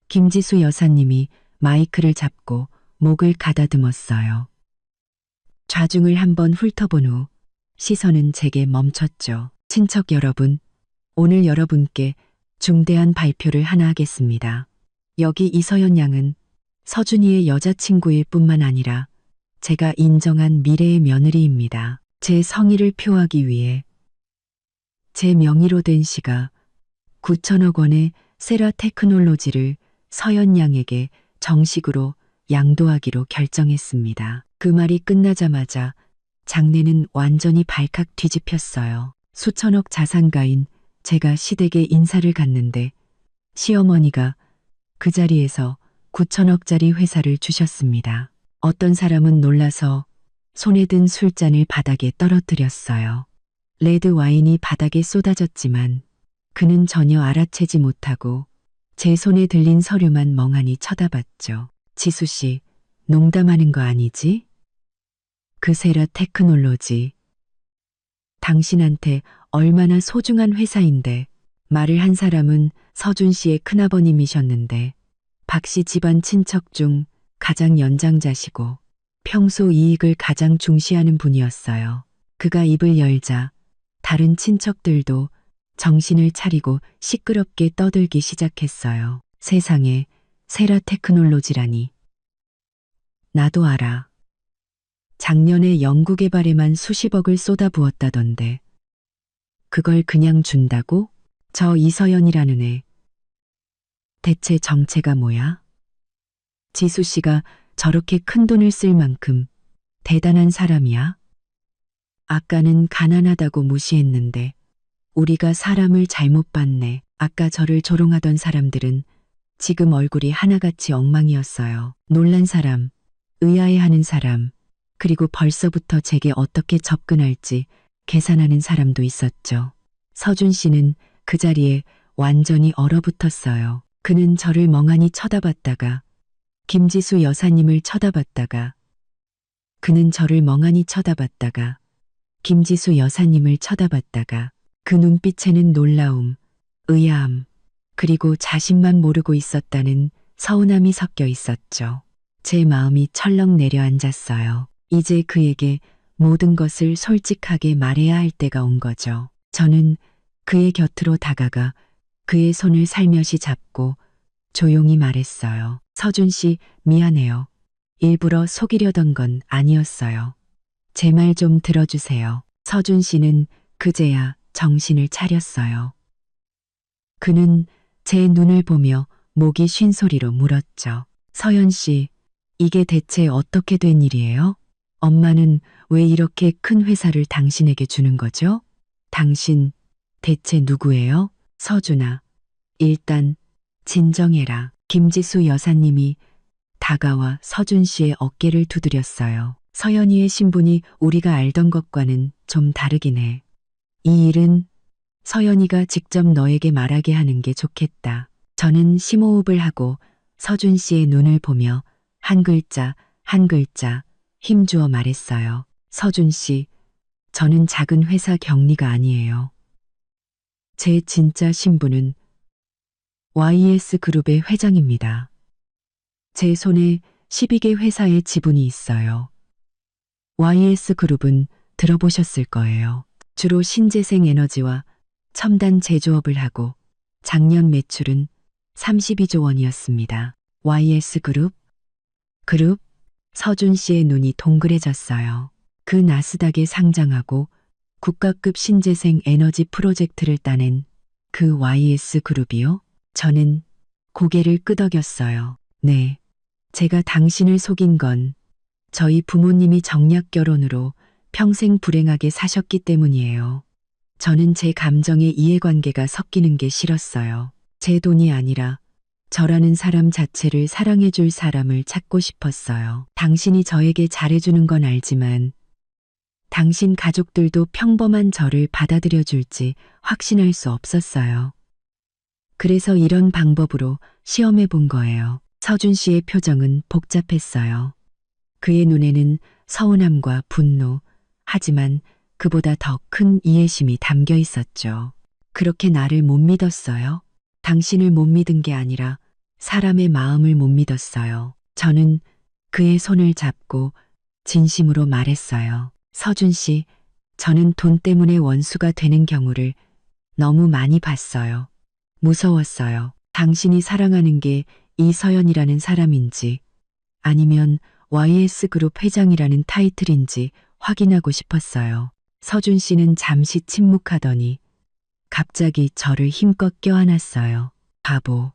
김지수 여사님이 마이크를 잡고 목을 가다듬었어요. 좌중을 한번 훑어본 후 시선은 제게 멈췄죠. 친척 여러분, 오늘 여러분께 중대한 발표를 하나 하겠습니다. 여기 이서연 양은 서준이의 여자친구일 뿐만 아니라 제가 인정한 미래의 며느리입니다. 제 성의를 표하기 위해 제 명의로 된 시가 9천억 원의 세라 테크놀로지를 서연 양에게 정식으로 양도하기로 결정했습니다. 그 말이 끝나자마자 장내는 완전히 발칵 뒤집혔어요. 수천억 자산가인 제가 시댁에 인사를 갔는데 시어머니가 그 자리에서 9천억짜리 회사를 주셨습니다. 어떤 사람은 놀라서 손에 든 술잔을 바닥에 떨어뜨렸어요. 레드 와인이 바닥에 쏟아졌지만 그는 전혀 알아채지 못하고 제 손에 들린 서류만 멍하니 쳐다봤죠. 지수 씨, 농담하는 거 아니지? 그 세라 테크놀로지. 당신한테 얼마나 소중한 회사인데. 말을 한 사람은 서준 씨의 큰아버님이셨는데 박 씨 집안 친척 중 가장 연장자시고 평소 이익을 가장 중시하는 분이었어요. 그가 입을 열자 다른 친척들도 정신을 차리고 시끄럽게 떠들기 시작했어요. 세상에 세라 테크놀로지라니. 나도 알아. 작년에 연구개발에만 수십억을 쏟아부었다던데. 그걸 그냥 준다고? 저 이서연이라는 애. 대체 정체가 뭐야? 지수 씨가 저렇게 큰 돈을 쓸 만큼 대단한 사람이야? 아까는 가난하다고 무시했는데 우리가 사람을 잘못 봤네. 아까 저를 조롱하던 사람들은 지금 얼굴이 하나같이 엉망이었어요. 놀란 사람, 의아해하는 사람, 그리고 벌써부터 제게 어떻게 접근할지 계산하는 사람도 있었죠. 서준 씨는 그 자리에 완전히 얼어붙었어요. 그는 저를 멍하니 쳐다봤다가 김지수 여사님을 쳐다봤다가 그는 저를 멍하니 쳐다봤다가 김지수 여사님을 쳐다봤다가 그 눈빛에는 놀라움, 의아함, 그리고 자신만 모르고 있었다는 서운함이 섞여 있었죠. 제 마음이 철렁 내려앉았어요. 이제 그에게 모든 것을 솔직하게 말해야 할 때가 온 거죠. 저는 그의 곁으로 다가가 그의 손을 살며시 잡고 조용히 말했어요. 서준 씨, 미안해요. 일부러 속이려던 건 아니었어요. 제 말 좀 들어주세요. 서준 씨는 그제야 정신을 차렸어요. 그는 제 눈을 보며 목이 쉰 소리로 물었죠. 서연 씨, 이게 대체 어떻게 된 일이에요? 엄마는 왜 이렇게 큰 회사를 당신에게 주는 거죠? 당신 대체 누구예요? 서준아, 일단 진정해라. 김지수 여사님이 다가와 서준 씨의 어깨를 두드렸어요. 서연이의 신분이 우리가 알던 것과는 좀 다르긴 해. 이 일은 서연이가 직접 너에게 말하게 하는 게 좋겠다. 저는 심호흡을 하고 서준 씨의 눈을 보며 한 글자 한 글자 힘주어 말했어요. 서준 씨, 저는 작은 회사 경리가 아니에요. 제 진짜 신분은 YS 그룹의 회장입니다. 제 손에 12개 회사의 지분이 있어요. YS 그룹은 들어보셨을 거예요. 주로 신재생 에너지와 첨단 제조업을 하고 작년 매출은 32조 원이었습니다. YS 그룹, 서준 씨의 눈이 동그래졌어요. 그 나스닥에 상장하고 국가급 신재생 에너지 프로젝트를 따낸 그 YS 그룹이요? 저는 고개를 끄덕였어요. 네, 제가 당신을 속인 건 저희 부모님이 정략 결혼으로 평생 불행하게 사셨기 때문이에요. 저는 제 감정에 이해관계가 섞이는 게 싫었어요. 제 돈이 아니라 저라는 사람 자체를 사랑해줄 사람을 찾고 싶었어요. 당신이 저에게 잘해주는 건 알지만 당신 가족들도 평범한 저를 받아들여줄지 확신할 수 없었어요. 그래서 이런 방법으로 시험해 본 거예요. 서준 씨의 표정은 복잡했어요. 그의 눈에는 서운함과 분노, 하지만 그보다 더 큰 이해심이 담겨 있었죠. 그렇게 나를 못 믿었어요? 당신을 못 믿은 게 아니라 사람의 마음을 못 믿었어요. 저는 그의 손을 잡고 진심으로 말했어요. 서준 씨, 저는 돈 때문에 원수가 되는 경우를 너무 많이 봤어요. 무서웠어요. 당신이 사랑하는 게 이서연이라는 사람인지 아니면 YS그룹 회장이라는 타이틀인지 확인하고 싶었어요. 서준 씨는 잠시 침묵하더니 갑자기 저를 힘껏 껴안았어요. 바보.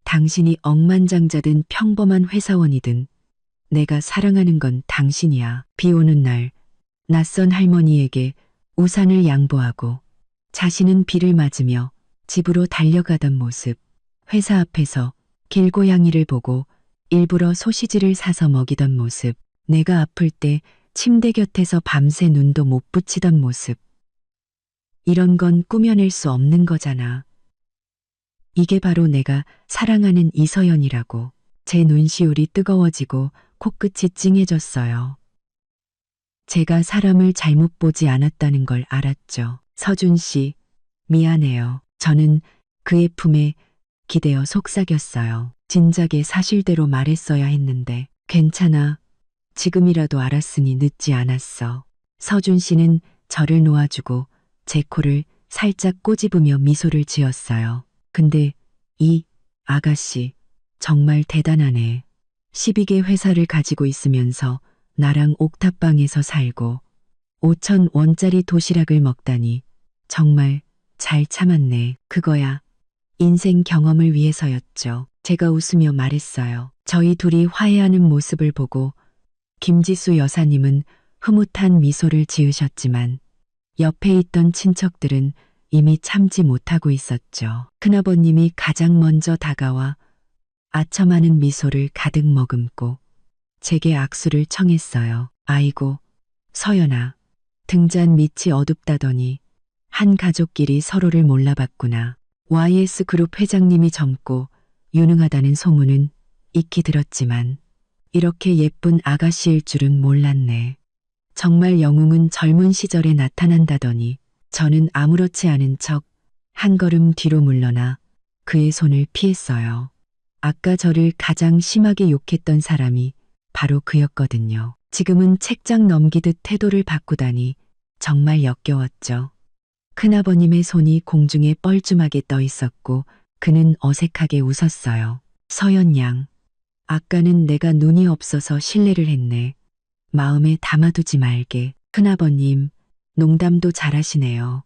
당신이 억만장자든 평범한 회사원이든 내가 사랑하는 건 당신이야. 비 오는 날 낯선 할머니에게 우산을 양보하고 자신은 비를 맞으며 집으로 달려가던 모습. 회사 앞에서 길고양이를 보고 일부러 소시지를 사서 먹이던 모습. 내가 아플 때 침대 곁에서 밤새 눈도 못 붙이던 모습. 이런 건 꾸며낼 수 없는 거잖아. 이게 바로 내가 사랑하는 이서연이라고. 제 눈시울이 뜨거워지고 코끝이 찡해졌어요. 제가 사람을 잘못 보지 않았다는 걸 알았죠. 서준 씨, 미안해요. 저는 그의 품에 기대어 속삭였어요. 진작에 사실대로 말했어야 했는데. 괜찮아. 지금이라도 알았으니 늦지 않았어. 서준 씨는 저를 놓아주고 제 코를 살짝 꼬집으며 미소를 지었어요. 근데 이 아가씨 정말 대단하네. 12개 회사를 가지고 있으면서 나랑 옥탑방에서 살고 5,000원짜리 도시락을 먹다니 정말 잘 참았네. 그거야 인생 경험을 위해서였죠. 제가 웃으며 말했어요. 저희 둘이 화해하는 모습을 보고 김지수 여사님은 흐뭇한 미소를 지으셨지만 옆에 있던 친척들은 이미 참지 못하고 있었죠. 큰아버님이 가장 먼저 다가와 아첨하는 미소를 가득 머금고 제게 악수를 청했어요. 아이고, 서연아, 등잔 밑이 어둡다더니 한 가족끼리 서로를 몰라봤구나. YS그룹 회장님이 젊고 유능하다는 소문은 익히 들었지만 이렇게 예쁜 아가씨일 줄은 몰랐네. 정말 영웅은 젊은 시절에 나타난다더니 저는 아무렇지 않은 척 한 걸음 뒤로 물러나 그의 손을 피했어요. 아까 저를 가장 심하게 욕했던 사람이 바로 그였거든요. 지금은 책장 넘기듯 태도를 바꾸다니 정말 역겨웠죠. 큰아버님의 손이 공중에 뻘쭘하게 떠 있었고 그는 어색하게 웃었어요. 서연 양, 아까는 내가 눈이 없어서 실례를 했네. 마음에 담아두지 말게. 큰아버님, 농담도 잘하시네요.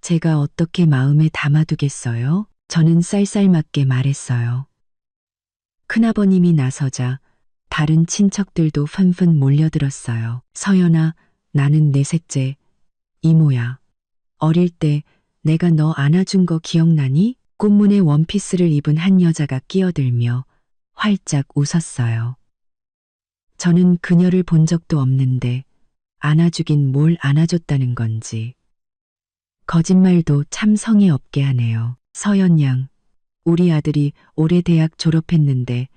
제가 어떻게 마음에 담아두겠어요? 저는 쌀쌀맞게 말했어요. 큰아버님이 나서자 다른 친척들도 紛紛 몰려들었어요. 서연아, 나는 내 셋째, 이모야. 어릴 때 내가 너 안아준 거 기억나니? 꽃무늬 원피스를 입은 한 여자가 끼어들며 활짝 웃었어요. 저는 그녀를 본 적도 없는데 안아주긴 뭘 안아줬다는 건지. 거짓말도 참 성의 없게 하네요. 서연 양, 우리 아들이 올해 대학 졸업했는데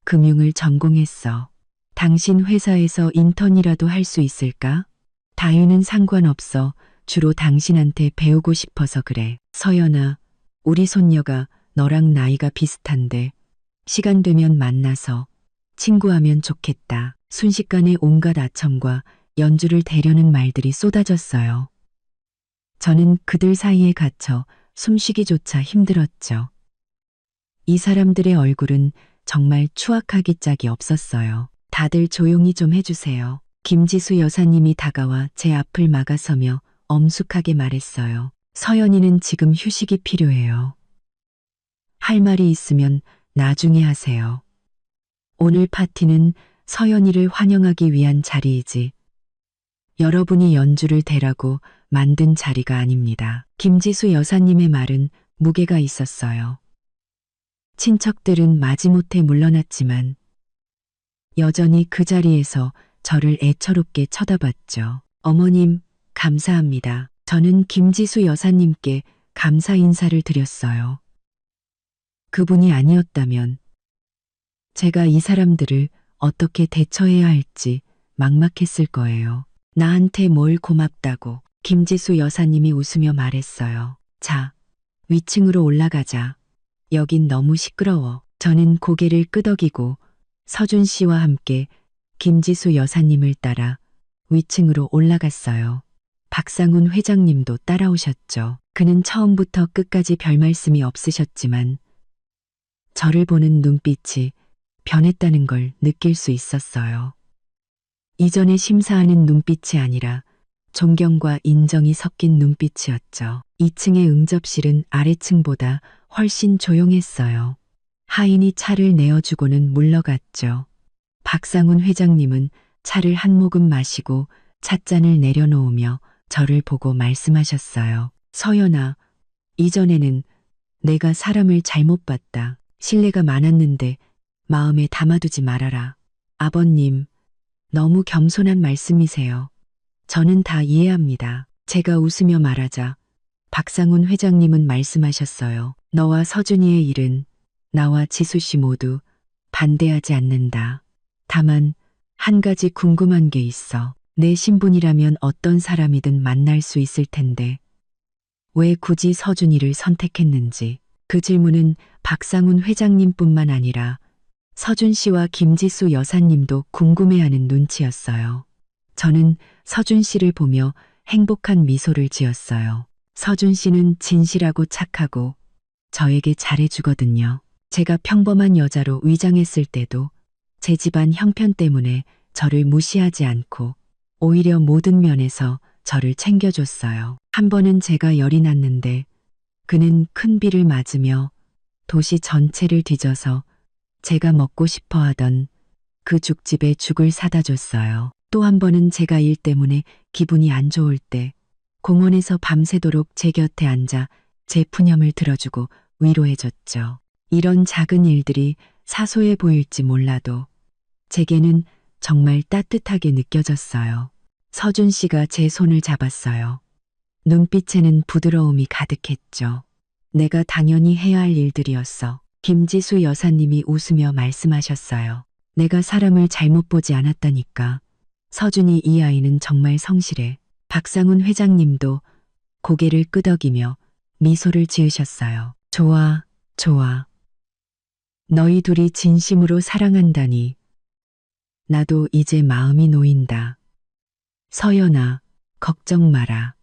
금융을 전공했어. 당신 회사에서 인턴이라도 할 수 있을까? 다유는 상관없어. 주로 당신한테 배우고 싶어서 그래. 서연아, 우리 손녀가 너랑 나이가 비슷한데 시간 되면 만나서 친구하면 좋겠다. 순식간에 온갖 아첨과 연주를 대려는 말들이 쏟아졌어요. 저는 그들 사이에 갇혀 숨쉬기조차 힘들었죠. 이 사람들의 얼굴은 정말 추악하기 짝이 없었어요. 다들 조용히 좀 해주세요. 김지수 여사님이 다가와 제 앞을 막아서며 엄숙하게 말했어요. 서연이는 지금 휴식이 필요해요. 할 말이 있으면 나중에 하세요. 오늘 파티는 서연이를 환영하기 위한 자리이지 여러분이 연주를 대라고 만든 자리가 아닙니다. 김지수 여사님의 말은 무게가 있었어요. 친척들은 마지못해 물러났지만 여전히 그 자리에서 저를 애처롭게 쳐다봤죠. 어머님, 감사합니다. 저는 김지수 여사님께 감사 인사를 드렸어요. 그분이 아니었다면 제가 이 사람들을 어떻게 대처해야 할지 막막했을 거예요. 나한테 뭘 고맙다고 김지수 여사님이 웃으며 말했어요. 자, 위층으로 올라가자. 여긴 너무 시끄러워. 저는 고개를 끄덕이고 서준 씨와 함께 김지수 여사님을 따라 위층으로 올라갔어요. 박상훈 회장님도 따라오셨죠. 그는 처음부터 끝까지 별 말씀이 없으셨지만 저를 보는 눈빛이 변했다는 걸 느낄 수 있었어요. 이전에 심사하는 눈빛이 아니라 존경과 인정이 섞인 눈빛이었죠. 2층의 응접실은 아래층보다 훨씬 조용했어요. 하인이 차를 내어주고는 물러갔죠. 박상훈 회장님은 차를 한 모금 마시고 찻잔을 내려놓으며 저를 보고 말씀하셨어요. 서연아, 이전에는 내가 사람을 잘못 봤다. 신뢰가 많았는데 마음에 담아두지 말아라. 아버님, 너무 겸손한 말씀이세요. 저는 다 이해합니다. 제가 웃으며 말하자 박상훈 회장님은 말씀하셨어요. 너와 서준이의 일은 나와 지수 씨 모두 반대하지 않는다. 다만 한 가지 궁금한 게 있어. 내 신분이라면 어떤 사람이든 만날 수 있을 텐데 왜 굳이 서준이를 선택했는지. 그 질문은 박상훈 회장님뿐만 아니라 서준 씨와 김지수 여사님도 궁금해하는 눈치였어요. 저는 서준 씨를 보며 행복한 미소를 지었어요. 서준 씨는 진실하고 착하고 저에게 잘해주거든요. 제가 평범한 여자로 위장했을 때도 제 집안 형편 때문에 저를 무시하지 않고 오히려 모든 면에서 저를 챙겨줬어요. 한 번은 제가 열이 났는데 그는 큰 비를 맞으며 도시 전체를 뒤져서 제가 먹고 싶어 하던 그 죽집에 죽을 사다 줬어요. 또 한 번은 제가 일 때문에 기분이 안 좋을 때 공원에서 밤새도록 제 곁에 앉아 제 푸념을 들어주고 위로해줬죠. 이런 작은 일들이 사소해 보일지 몰라도 제게는 정말 따뜻하게 느껴졌어요. 서준 씨가 제 손을 잡았어요. 눈빛에는 부드러움이 가득했죠. 내가 당연히 해야 할 일들이었어. 김지수 여사님이 웃으며 말씀하셨어요. 내가 사람을 잘못 보지 않았다니까. 서준이 이 아이는 정말 성실해. 박상훈 회장님도 고개를 끄덕이며 미소를 지으셨어요. 좋아, 좋아. 너희 둘이 진심으로 사랑한다니. 나도 이제 마음이 놓인다. 서연아, 걱정 마라.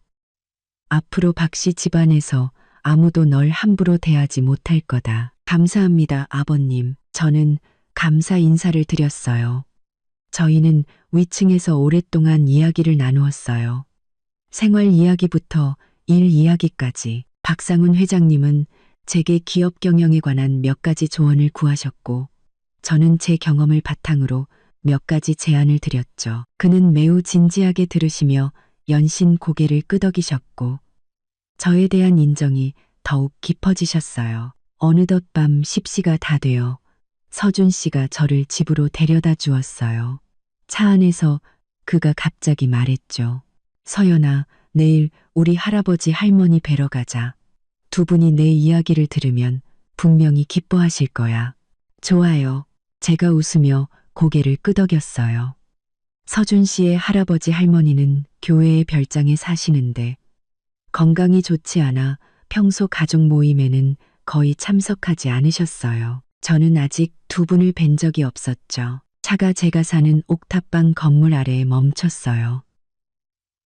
앞으로 박씨 집안에서 아무도 널 함부로 대하지 못할 거다. 감사합니다, 아버님. 저는 감사 인사를 드렸어요. 저희는 위층에서 오랫동안 이야기를 나누었어요. 생활 이야기부터 일 이야기까지. 박상훈 회장님은 제게 기업 경영에 관한 몇 가지 조언을 구하셨고, 저는 제 경험을 바탕으로 몇 가지 제안을 드렸죠. 그는 매우 진지하게 들으시며 연신 고개를 끄덕이셨고, 저에 대한 인정이 더욱 깊어지셨어요. 어느덧 밤 10시가 다 되어 서준 씨가 저를 집으로 데려다 주었어요. 차 안에서 그가 갑자기 말했죠. 서연아, 내일 우리 할아버지 할머니 뵈러 가자. 두 분이 내 이야기를 들으면 분명히 기뻐하실 거야. 좋아요. 제가 웃으며 고개를 끄덕였어요. 서준 씨의 할아버지 할머니는 교회의 별장에 사시는데 건강이 좋지 않아 평소 가족 모임에는 거의 참석하지 않으셨어요. 저는 아직 두 분을 뵌 적이 없었죠. 차가 제가 사는 옥탑방 건물 아래에 멈췄어요.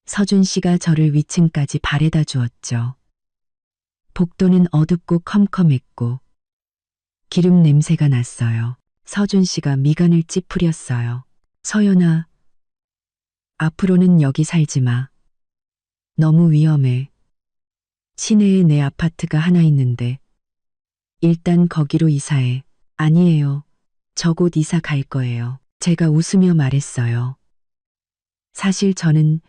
서준 씨가 저를 위층까지 바래다 주었죠. 복도는 어둡고 컴컴했고 기름 냄새가 났어요. 서준 씨가 미간을 찌푸렸어요. 서연아, 앞으로는 여기 살지 마. 너무 위험해. 시내에 내 아파트가 하나 있는데 일단 거기로 이사해. 아니에요. 저 곧 이사 갈 거예요. 제가 웃으며 말했어요. 사실 저는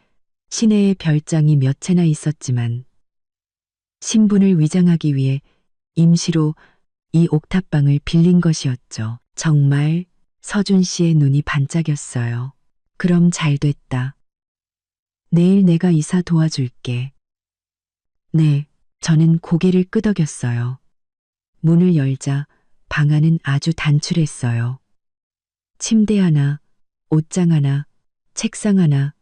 시내에 별장이 몇 채나 있었지만 신분을 위장하기 위해 임시로 이 옥탑방을 빌린 것이었죠. 정말 서준 씨의 눈이 반짝였어요. 그럼 잘 됐다. 내일 내가 이사 도와줄게. 네, 저는 고개를 끄덕였어요. 문을 열자 방 안은 아주 단출했어요. 침대 하나, 옷장 하나, 책상 하나,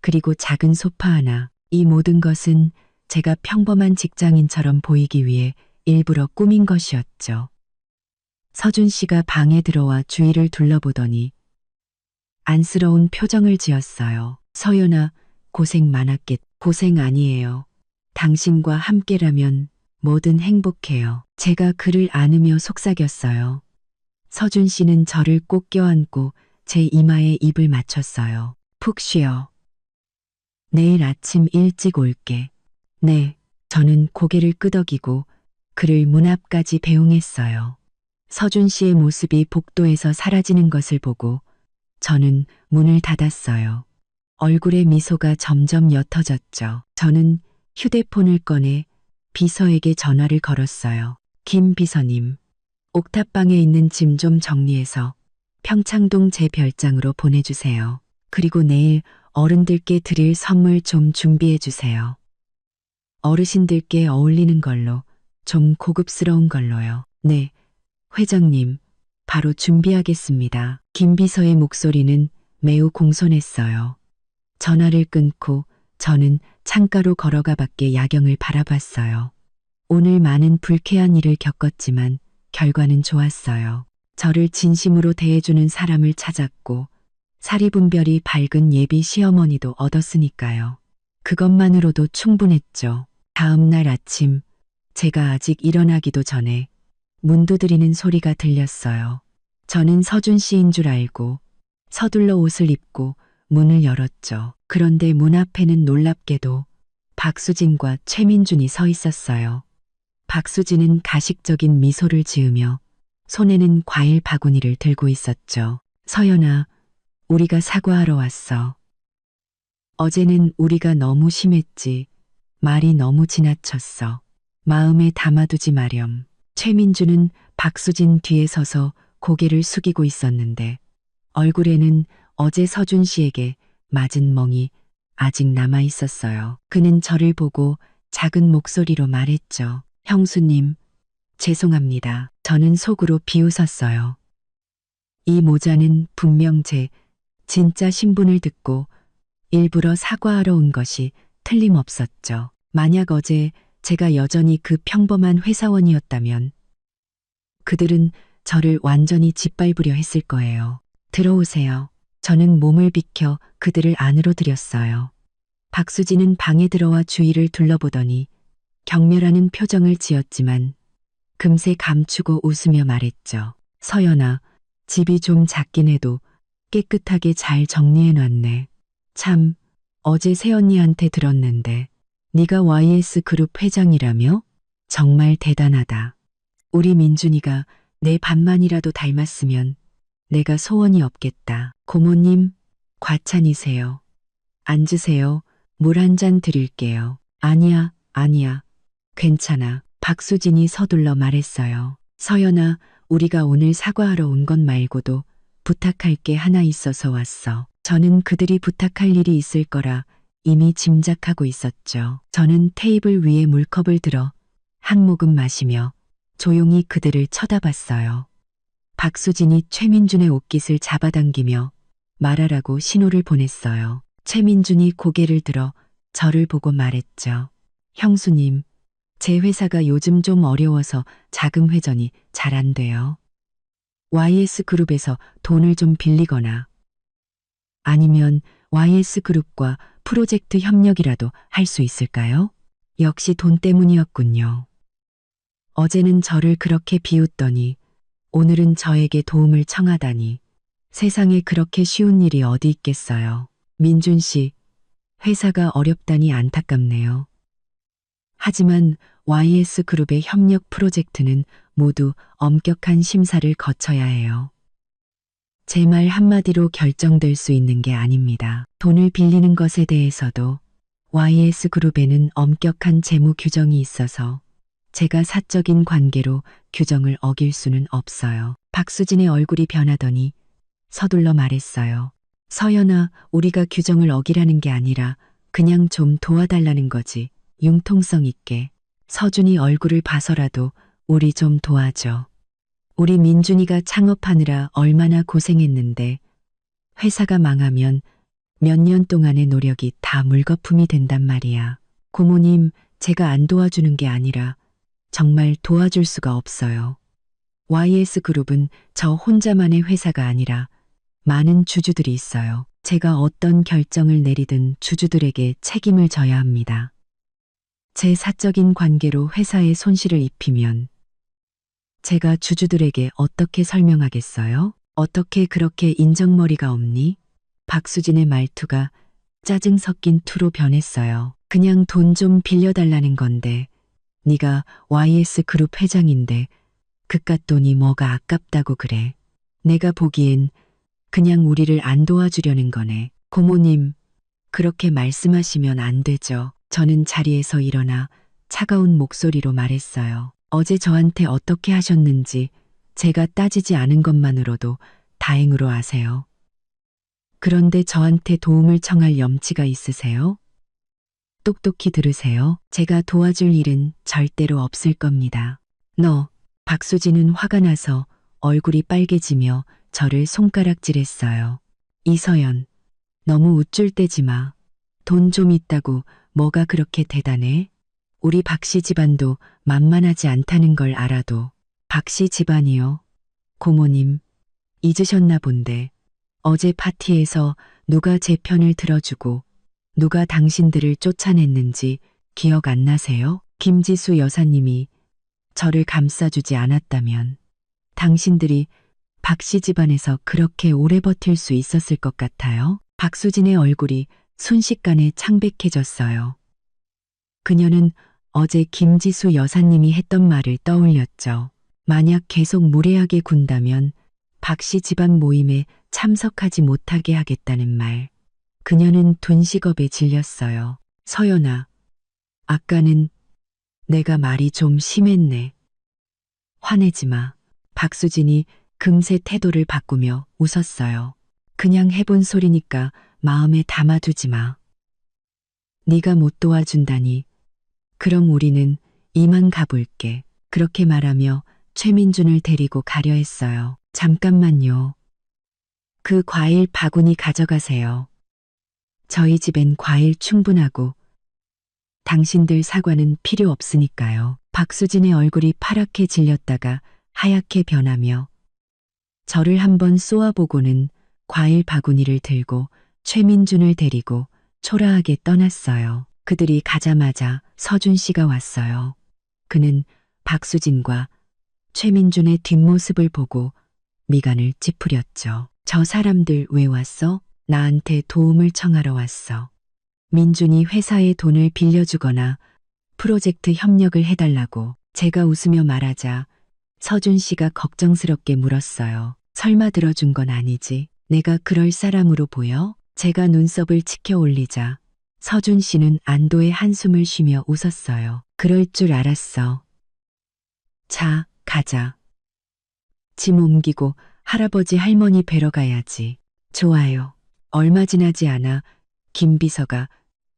그리고 작은 소파 하나. 이 모든 것은 제가 평범한 직장인처럼 보이기 위해 일부러 꾸민 것이었죠. 서준 씨가 방에 들어와 주위를 둘러보더니 안쓰러운 표정을 지었어요. 서연아, 고생 많았겠. 고생 아니에요. 당신과 함께라면 뭐든 행복해요. 제가 그를 안으며 속삭였어요. 서준 씨는 저를 꼭 껴안고 제 이마에 입을 맞췄어요. 푹 쉬어. 내일 아침 일찍 올게. 네, 저는 고개를 끄덕이고 그를 문 앞까지 배웅했어요. 서준 씨의 모습이 복도에서 사라지는 것을 보고 저는 문을 닫았어요. 얼굴에 미소가 점점 옅어졌죠. 저는 휴대폰을 꺼내 비서에게 전화를 걸었어요. 김 비서님, 옥탑방에 있는 짐 좀 정리해서 평창동 제 별장으로 보내주세요. 그리고 내일 어른들께 드릴 선물 좀 준비해 주세요. 어르신들께 어울리는 걸로, 좀 고급스러운 걸로요. 네, 회장님, 바로 준비하겠습니다. 김 비서의 목소리는 매우 공손했어요. 전화를 끊고 저는 창가로 걸어가 밖에 야경을 바라봤어요. 오늘 많은 불쾌한 일을 겪었지만 결과는 좋았어요. 저를 진심으로 대해주는 사람을 찾았고 사리분별이 밝은 예비 시어머니도 얻었으니까요. 그것만으로도 충분했죠. 다음 날 아침 제가 아직 일어나기도 전에 문 두드리는 소리가 들렸어요. 저는 서준 씨인 줄 알고 서둘러 옷을 입고 문을 열었죠. 그런데 문 앞에는 놀랍게도 박수진과 최민준이 서 있었어요. 박수진은 가식적인 미소를 지으며 손에는 과일 바구니를 들고 있었죠. 서연아, 우리가 사과하러 왔어. 어제는 우리가 너무 심했지. 말이 너무 지나쳤어. 마음에 담아두지 마렴. 최민주는 박수진 뒤에 서서 고개를 숙이고 있었는데 얼굴에는 어제 서준 씨에게 맞은 멍이 아직 남아 있었어요. 그는 저를 보고 작은 목소리로 말했죠. 형수님, 죄송합니다. 저는 속으로 비웃었어요. 이 모자는 분명 제 진짜 신분을 듣고 일부러 사과하러 온 것이 틀림없었죠. 만약 어제 제가 여전히 그 평범한 회사원이었다면 그들은 저를 완전히 짓밟으려 했을 거예요. 들어오세요. 저는 몸을 비켜 그들을 안으로 들였어요. 박수진은 방에 들어와 주위를 둘러보더니 경멸하는 표정을 지었지만 금세 감추고 웃으며 말했죠. 서연아, 집이 좀 작긴 해도 깨끗하게 잘 정리해놨네. 참, 어제 새언니한테 들었는데 네가 YS그룹 회장이라며? 정말 대단하다. 우리 민준이가 내 반만이라도 닮았으면 내가 소원이 없겠다. 고모님, 과찬이세요. 앉으세요. 물 한 잔 드릴게요. 아니야, 아니야. 괜찮아. 박수진이 서둘러 말했어요. 서연아, 우리가 오늘 사과하러 온 것 말고도 부탁할 게 하나 있어서 왔어. 저는 그들이 부탁할 일이 있을 거라 이미 짐작하고 있었죠. 저는 테이블 위에 물컵을 들어 한 모금 마시며 조용히 그들을 쳐다봤어요. 박수진이 최민준의 옷깃을 잡아당기며 말하라고 신호를 보냈어요. 최민준이 고개를 들어 저를 보고 말했죠. 형수님, 제 회사가 요즘 좀 어려워서 자금 회전이 잘 안 돼요. YS그룹에서 돈을 좀 빌리거나 아니면 YS그룹과 프로젝트 협력이라도 할 수 있을까요? 역시 돈 때문이었군요. 어제는 저를 그렇게 비웃더니 오늘은 저에게 도움을 청하다니 세상에 그렇게 쉬운 일이 어디 있겠어요. 민준 씨, 회사가 어렵다니 안타깝네요. 하지만 YS그룹의 협력 프로젝트는 모두 엄격한 심사를 거쳐야 해요. 제 말 한마디로 결정될 수 있는 게 아닙니다. 돈을 빌리는 것에 대해서도 YS그룹에는 엄격한 재무 규정이 있어서 제가 사적인 관계로 규정을 어길 수는 없어요. 박수진의 얼굴이 변하더니 서둘러 말했어요. 서연아, 우리가 규정을 어기라는 게 아니라 그냥 좀 도와달라는 거지. 융통성 있게. 서준이 얼굴을 봐서라도 우리 좀 도와줘. 우리 민준이가 창업하느라 얼마나 고생했는데 회사가 망하면 몇 년 동안의 노력이 다 물거품이 된단 말이야. 고모님, 제가 안 도와주는 게 아니라 정말 도와줄 수가 없어요. YS그룹은 저 혼자만의 회사가 아니라 많은 주주들이 있어요. 제가 어떤 결정을 내리든 주주들에게 책임을 져야 합니다. 제 사적인 관계로 회사에 손실을 입히면 제가 주주들에게 어떻게 설명하겠어요? 어떻게 그렇게 인정머리가 없니? 박수진의 말투가 짜증 섞인 투로 변했어요. 그냥 돈 좀 빌려달라는 건데 네가 YS그룹 회장인데 그깟 돈이 뭐가 아깝다고 그래. 내가 보기엔 그냥 우리를 안 도와주려는 거네. 고모님, 그렇게 말씀하시면 안 되죠. 저는 자리에서 일어나 차가운 목소리로 말했어요. 어제 저한테 어떻게 하셨는지 제가 따지지 않은 것만으로도 다행으로 아세요. 그런데 저한테 도움을 청할 염치가 있으세요? 똑똑히 들으세요. 제가 도와줄 일은 절대로 없을 겁니다. 박수진은 화가 나서 얼굴이 빨개지며 저를 손가락질했어요. 이서연, 너무 우쭐대지 마. 돈 좀 있다고 뭐가 그렇게 대단해? 우리 박씨 집안도 만만하지 않다는 걸 알아도. 박씨 집안이요? 고모님, 잊으셨나 본데 어제 파티에서 누가 제 편을 들어주고 누가 당신들을 쫓아냈는지 기억 안 나세요? 김지수 여사님이 저를 감싸주지 않았다면 당신들이 박씨 집안에서 그렇게 오래 버틸 수 있었을 것 같아요? 박수진의 얼굴이 순식간에 창백해졌어요. 그녀는 어제 김지수 여사님이 했던 말을 떠올렸죠. 만약 계속 무례하게 군다면 박씨 집안 모임에 참석하지 못하게 하겠다는 말. 그녀는 둔식업에 질렸어요. 서연아, 아까는 내가 말이 좀 심했네. 화내지 마. 박수진이 금세 태도를 바꾸며 웃었어요. 그냥 해본 소리니까 마음에 담아두지 마. 네가 못 도와준다니. 그럼 우리는 이만 가볼게. 그렇게 말하며 최민준을 데리고 가려 했어요. 잠깐만요. 그 과일 바구니 가져가세요. 저희 집엔 과일 충분하고 당신들 사과는 필요 없으니까요. 박수진의 얼굴이 파랗게 질렸다가 하얗게 변하며 저를 한번 쏘아보고는 과일 바구니를 들고 최민준을 데리고 초라하게 떠났어요. 그들이 가자마자 서준 씨가 왔어요. 그는 박수진과 최민준의 뒷모습을 보고 미간을 찌푸렸죠. 저 사람들 왜 왔어? 나한테 도움을 청하러 왔어. 민준이 회사에 돈을 빌려주거나 프로젝트 협력을 해달라고. 제가 웃으며 말하자 서준 씨가 걱정스럽게 물었어요. 설마 들어준 건 아니지? 내가 그럴 사람으로 보여? 제가 눈썹을 치켜 올리자 서준 씨는 안도의 한숨을 쉬며 웃었어요. 그럴 줄 알았어. 자, 가자. 짐 옮기고 할아버지 할머니 뵈러 가야지. 좋아요. 얼마 지나지 않아 김 비서가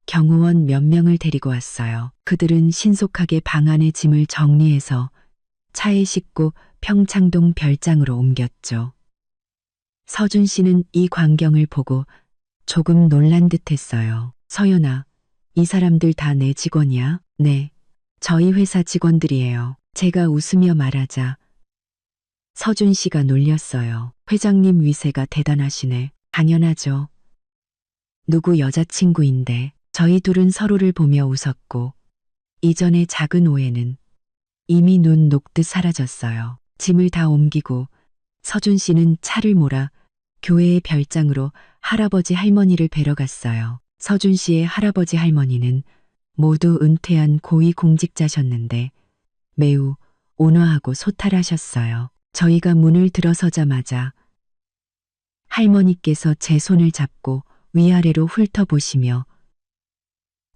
경호원 몇 명을 데리고 왔어요. 그들은 신속하게 방 안의 짐을 정리해서 차에 싣고 평창동 별장으로 옮겼죠. 서준 씨는 이 광경을 보고 조금 놀란 듯 했어요. 서연아, 이 사람들 다 내 직원이야? 네, 저희 회사 직원들이에요. 제가 웃으며 말하자 서준 씨가 놀렸어요. 회장님 위세가 대단하시네. 당연하죠. 누구 여자친구인데. 저희 둘은 서로를 보며 웃었고 이전의 작은 오해는 이미 눈 녹듯 사라졌어요. 짐을 다 옮기고 서준 씨는 차를 몰아 교회의 별장으로 할아버지 할머니를 뵈러 갔어요. 서준 씨의 할아버지 할머니는 모두 은퇴한 고위공직자셨는데 매우 온화하고 소탈하셨어요. 저희가 문을 들어서자마자 할머니께서 제 손을 잡고 위아래로 훑어보시며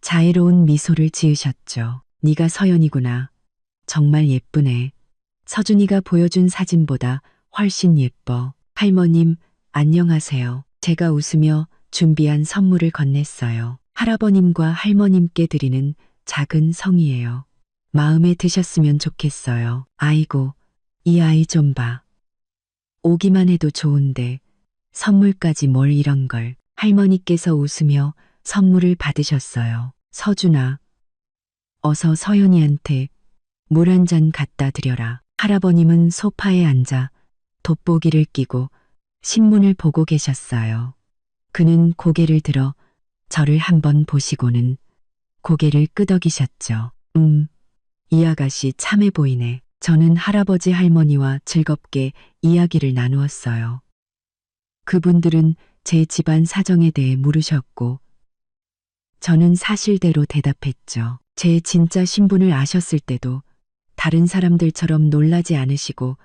자애로운 미소를 지으셨죠. 네가 서연이구나. 정말 예쁘네. 서준이가 보여준 사진보다 훨씬 예뻐. 할머님, 안녕하세요. 제가 웃으며 준비한 선물을 건넸어요. 할아버님과 할머님께 드리는 작은 성이에요. 마음에 드셨으면 좋겠어요. 아이고, 이 아이 좀 봐. 오기만 해도 좋은데 선물까지 뭘 이런 걸. 할머니께서 웃으며 선물을 받으셨어요. 서준아, 어서 서연이한테 물 한 잔 갖다 드려라. 할아버님은 소파에 앉아 돋보기를 끼고 신문을 보고 계셨어요. 그는 고개를 들어 저를 한번 보시고는 고개를 끄덕이셨죠. 이 아가씨 참해 보이네. 저는 할아버지 할머니와 즐겁게 이야기를 나누었어요. 그분들은 제 집안 사정에 대해 물으셨고, 저는 사실대로 대답했죠. 제 진짜 신분을 아셨을 때도 다른 사람들처럼 놀라지 않으시고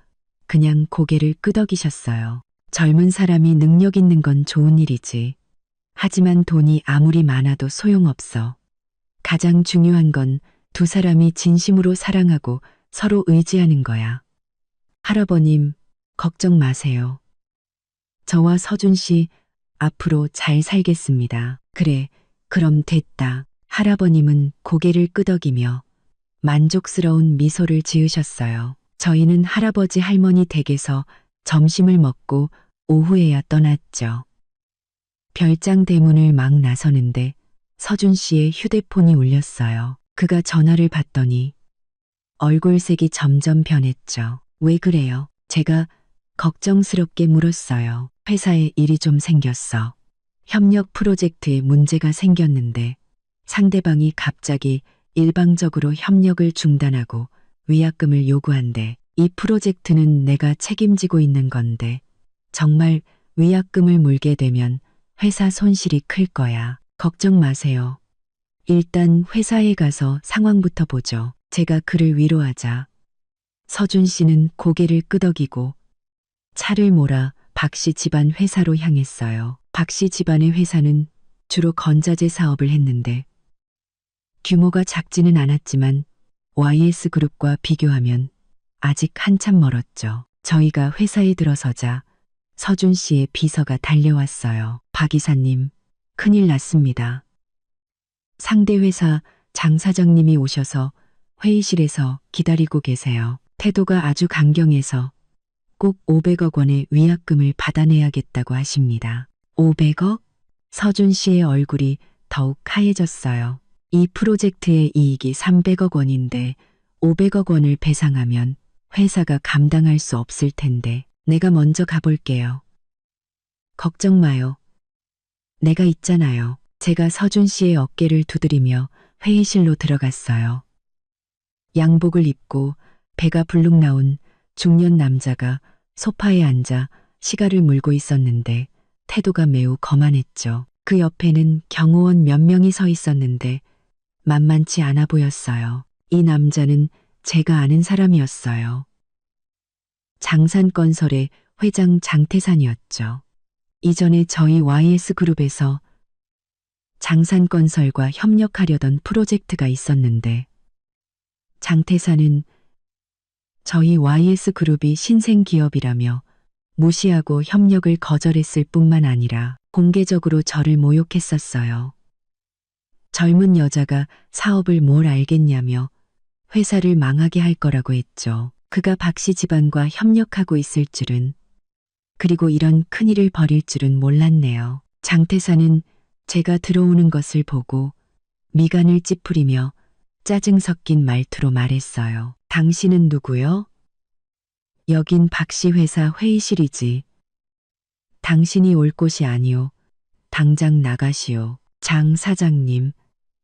그냥 고개를 끄덕이셨어요. 젊은 사람이 능력 있는 건 좋은 일이지. 하지만 돈이 아무리 많아도 소용없어. 가장 중요한 건 두 사람이 진심으로 사랑하고 서로 의지하는 거야. 할아버님, 걱정 마세요. 저와 서준 씨 앞으로 잘 살겠습니다. 그래, 그럼 됐다. 할아버님은 고개를 끄덕이며 만족스러운 미소를 지으셨어요. 저희는 할아버지 할머니 댁에서 점심을 먹고 오후에야 떠났죠. 별장 대문을 막 나서는데 서준 씨의 휴대폰이 울렸어요. 그가 전화를 받더니 얼굴색이 점점 변했죠. 왜 그래요? 제가 걱정스럽게 물었어요. 회사에 일이 좀 생겼어. 협력 프로젝트에 문제가 생겼는데 상대방이 갑자기 일방적으로 협력을 중단하고 위약금을 요구한대. 이 프로젝트는 내가 책임지고 있는 건데 정말 위약금을 물게 되면 회사 손실이 클 거야. 걱정 마세요. 일단 회사에 가서 상황부터 보죠. 제가 그를 위로하자 서준 씨는 고개를 끄덕이고 차를 몰아 박 씨 집안 회사로 향했어요. 박 씨 집안의 회사는 주로 건자재 사업을 했는데 규모가 작지는 않았지만 YS그룹과 비교하면 아직 한참 멀었죠. 저희가 회사에 들어서자 서준 씨의 비서가 달려왔어요. 박 이사님, 큰일 났습니다. 상대 회사 장 사장님이 오셔서 회의실에서 기다리고 계세요. 태도가 아주 강경해서 꼭 500억 원의 위약금을 받아내야겠다고 하십니다. 500억? 서준 씨의 얼굴이 더욱 하얘졌어요. 이 프로젝트의 이익이 300억 원인데 500억 원을 배상하면 회사가 감당할 수 없을 텐데 내가 먼저 가볼게요. 걱정 마요. 내가 있잖아요. 제가 서준 씨의 어깨를 두드리며 회의실로 들어갔어요. 양복을 입고 배가 불룩 나온 중년 남자가 소파에 앉아 시가를 물고 있었는데 태도가 매우 거만했죠. 그 옆에는 경호원 몇 명이 서 있었는데 만만치 않아 보였어요. 이 남자는 제가 아는 사람이었어요. 장산건설의 회장 장태산이었죠. 이전에 저희 YS그룹에서 장산건설과 협력하려던 프로젝트가 있었는데 장태산은 저희 YS그룹이 신생기업이라며 무시하고 협력을 거절했을 뿐만 아니라 공개적으로 저를 모욕했었어요. 젊은 여자가 사업을 뭘 알겠냐며 회사를 망하게 할 거라고 했죠. 그가 박씨 집안과 협력하고 있을 줄은, 그리고 이런 큰일을 벌일 줄은 몰랐네요. 장태사는 제가 들어오는 것을 보고 미간을 찌푸리며 짜증 섞인 말투로 말했어요. 당신은 누구요? 여긴 박씨 회사 회의실이지. 당신이 올 곳이 아니오. 당장 나가시오. 장 사장님,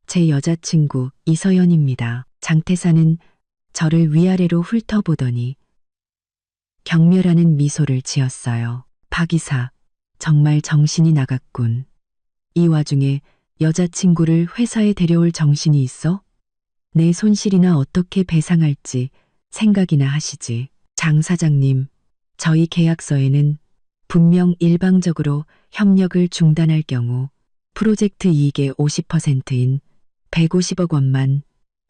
제 여자친구 이서연입니다. 장태사는 저를 위아래로 훑어보더니 경멸하는 미소를 지었어요. 박 이사, 정말 정신이 나갔군. 이 와중에 여자친구를 회사에 데려올 정신이 있어? 내 손실이나 어떻게 배상할지 생각이나 하시지. 장 사장님, 저희 계약서에는 분명 일방적으로 협력을 중단할 경우 프로젝트 이익의 50%인 150억 원만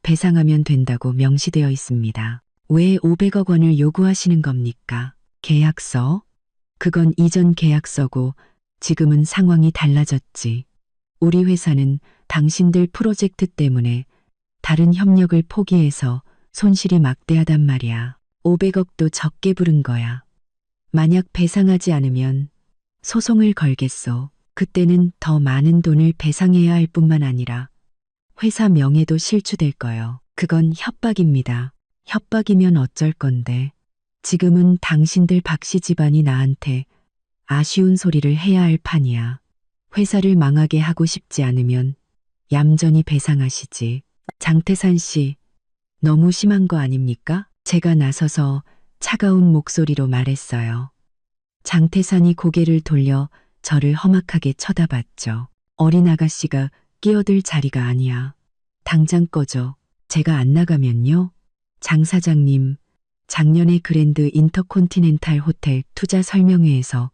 배상하면 된다고 명시되어 있습니다. 왜 500억 원을 요구하시는 겁니까? 계약서? 그건 이전 계약서고 지금은 상황이 달라졌지. 우리 회사는 당신들 프로젝트 때문에 다른 협력을 포기해서 손실이 막대하단 말이야. 500억도 적게 부른 거야. 만약 배상하지 않으면 소송을 걸겠소. 그때는 더 많은 돈을 배상해야 할 뿐만 아니라 회사 명예도 실추될 거요. 그건 협박입니다. 협박이면 어쩔 건데. 지금은 당신들 박씨 집안이 나한테 아쉬운 소리를 해야 할 판이야. 회사를 망하게 하고 싶지 않으면 얌전히 배상하시지. 장태산 씨, 너무 심한 거 아닙니까? 제가 나서서 차가운 목소리로 말했어요. 장태산이 고개를 돌려 저를 험악하게 쳐다봤죠. 어린 아가씨가 끼어들 자리가 아니야. 당장 꺼져. 제가 안 나가면요. 장 사장님, 작년에 그랜드 인터콘티넨탈 호텔 투자 설명회에서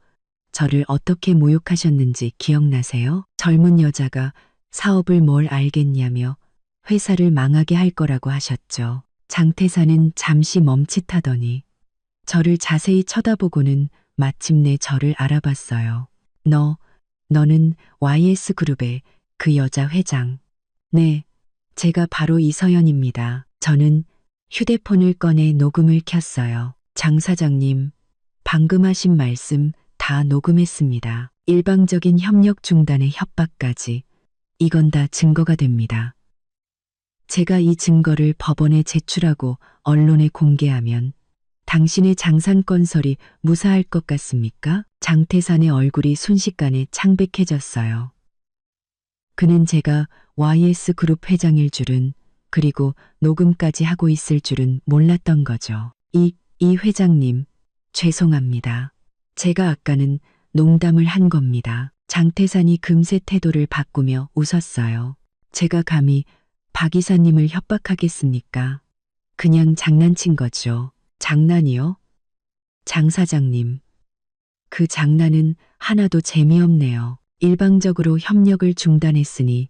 저를 어떻게 모욕하셨는지 기억나세요? 젊은 여자가 사업을 뭘 알겠냐며 회사를 망하게 할 거라고 하셨죠. 장태산은 잠시 멈칫하더니 저를 자세히 쳐다보고는 마침내 저를 알아봤어요. 너는 YS그룹의 그 여자 회장. 네, 제가 바로 이서연입니다. 저는 휴대폰을 꺼내 녹음을 켰어요. 장 사장님, 방금 하신 말씀 다 녹음했습니다. 일방적인 협력 중단의 협박까지. 이건 다 증거가 됩니다. 제가 이 증거를 법원에 제출하고 언론에 공개하면 당신의 장산건설이 무사할 것 같습니까? 장태산의 얼굴이 순식간에 창백해졌어요. 그는 제가 YS그룹 회장일 줄은, 그리고 녹음까지 하고 있을 줄은 몰랐던 거죠. 이 회장님, 죄송합니다. 제가 아까는 농담을 한 겁니다. 장태산이 금세 태도를 바꾸며 웃었어요. 제가 감히 박 이사님을 협박하겠습니까? 그냥 장난친 거죠. 장난이요? 장 사장님, 그 장난은 하나도 재미없네요. 일방적으로 협력을 중단했으니